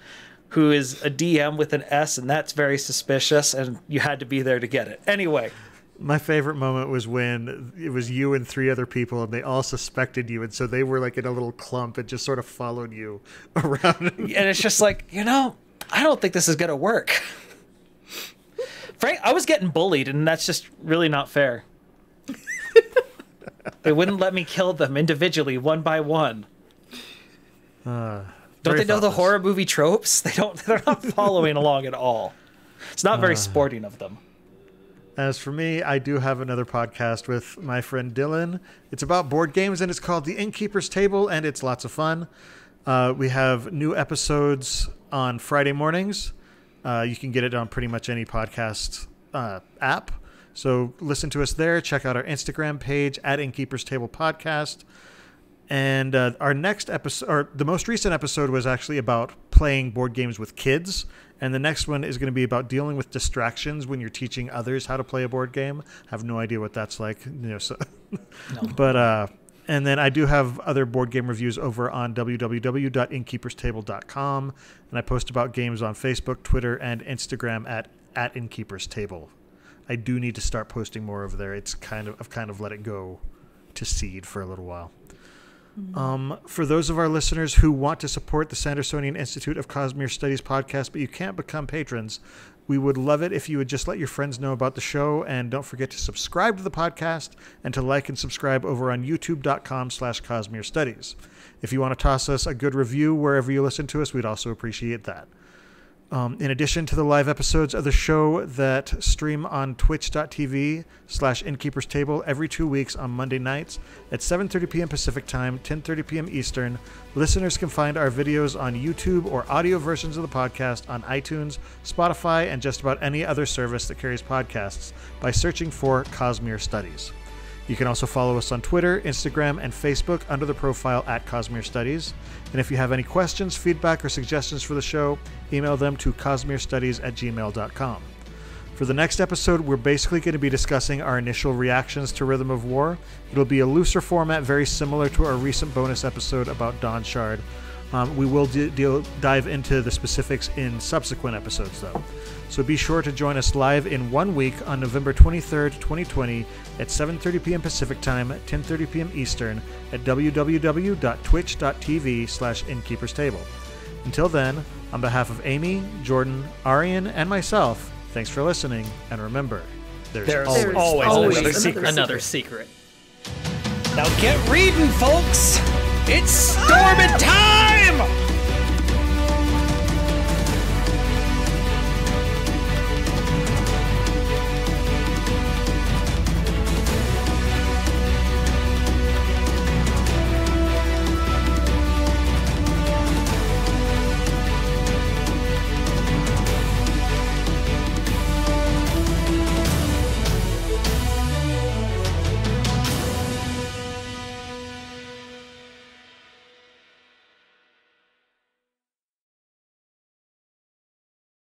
who is a DM with an S, and that's very suspicious, and you had to be there to get it. Anyway. My favorite moment was when it was you and 3 other people, and they all suspected you, and so they were like in a little clump and just sort of followed you around. And it's just like, I don't think this is going to work. Frank, I was getting bullied, and that's just really not fair. They wouldn't let me kill them individually, one by one. Don't they know the horror movie tropes? They're not following along at all. It's not very sporting of them. As for me, I do have another podcast with my friend Dylan. It's about board games, and it's called The Innkeeper's Table, and it's lots of fun. We have new episodes on Friday mornings. You can get it on pretty much any podcast app. So listen to us there. Check out our Instagram page at Innkeeper's Table Podcast. And our next episode, or the most recent episode, was actually about playing board games with kids. And the next one is going to be about dealing with distractions when you're teaching others how to play a board game. I have no idea what that's like. So no. But and then I do have other board game reviews over on www.innkeeperstable.com. And I post about games on Facebook, Twitter, and Instagram at Innkeeper's Table. I do need to start posting more over there. I've kind of let it go to seed for a little while. For those of our listeners who want to support the Sandersonian Institute of Cosmere Studies podcast, but you can't become patrons, we would love it if you would just let your friends know about the show, and don't forget to subscribe to the podcast and to like and subscribe over on youtube.com/Cosmere Studies. If you want to toss us a good review wherever you listen to us, we'd also appreciate that. In addition to the live episodes of the show that stream on twitch.tv/Innkeeper's Table every 2 weeks on Monday nights at 7:30 p.m. Pacific Time, 10:30 p.m. Eastern, listeners can find our videos on YouTube or audio versions of the podcast on iTunes, Spotify, and just about any other service that carries podcasts by searching for Cosmere Studies. You can also follow us on Twitter, Instagram, and Facebook under the profile at Cosmere Studies. And if you have any questions, feedback, or suggestions for the show, email them to cosmerestudies@gmail.com. For the next episode, we're basically going to be discussing our initial reactions to Rhythm of War. It'll be a looser format, very similar to our recent bonus episode about Dawn Shard. We will dive into the specifics in subsequent episodes, though. So be sure to join us live in 1 week on November 23rd, 2020 at 7:30 p.m. Pacific Time, 10:30 p.m. Eastern at www.twitch.tv/Innkeeper's Table. Until then, on behalf of Amy, Jordan, Aaryan, and myself, thanks for listening, and remember, there's always another secret. Now get reading, folks! It's storming time!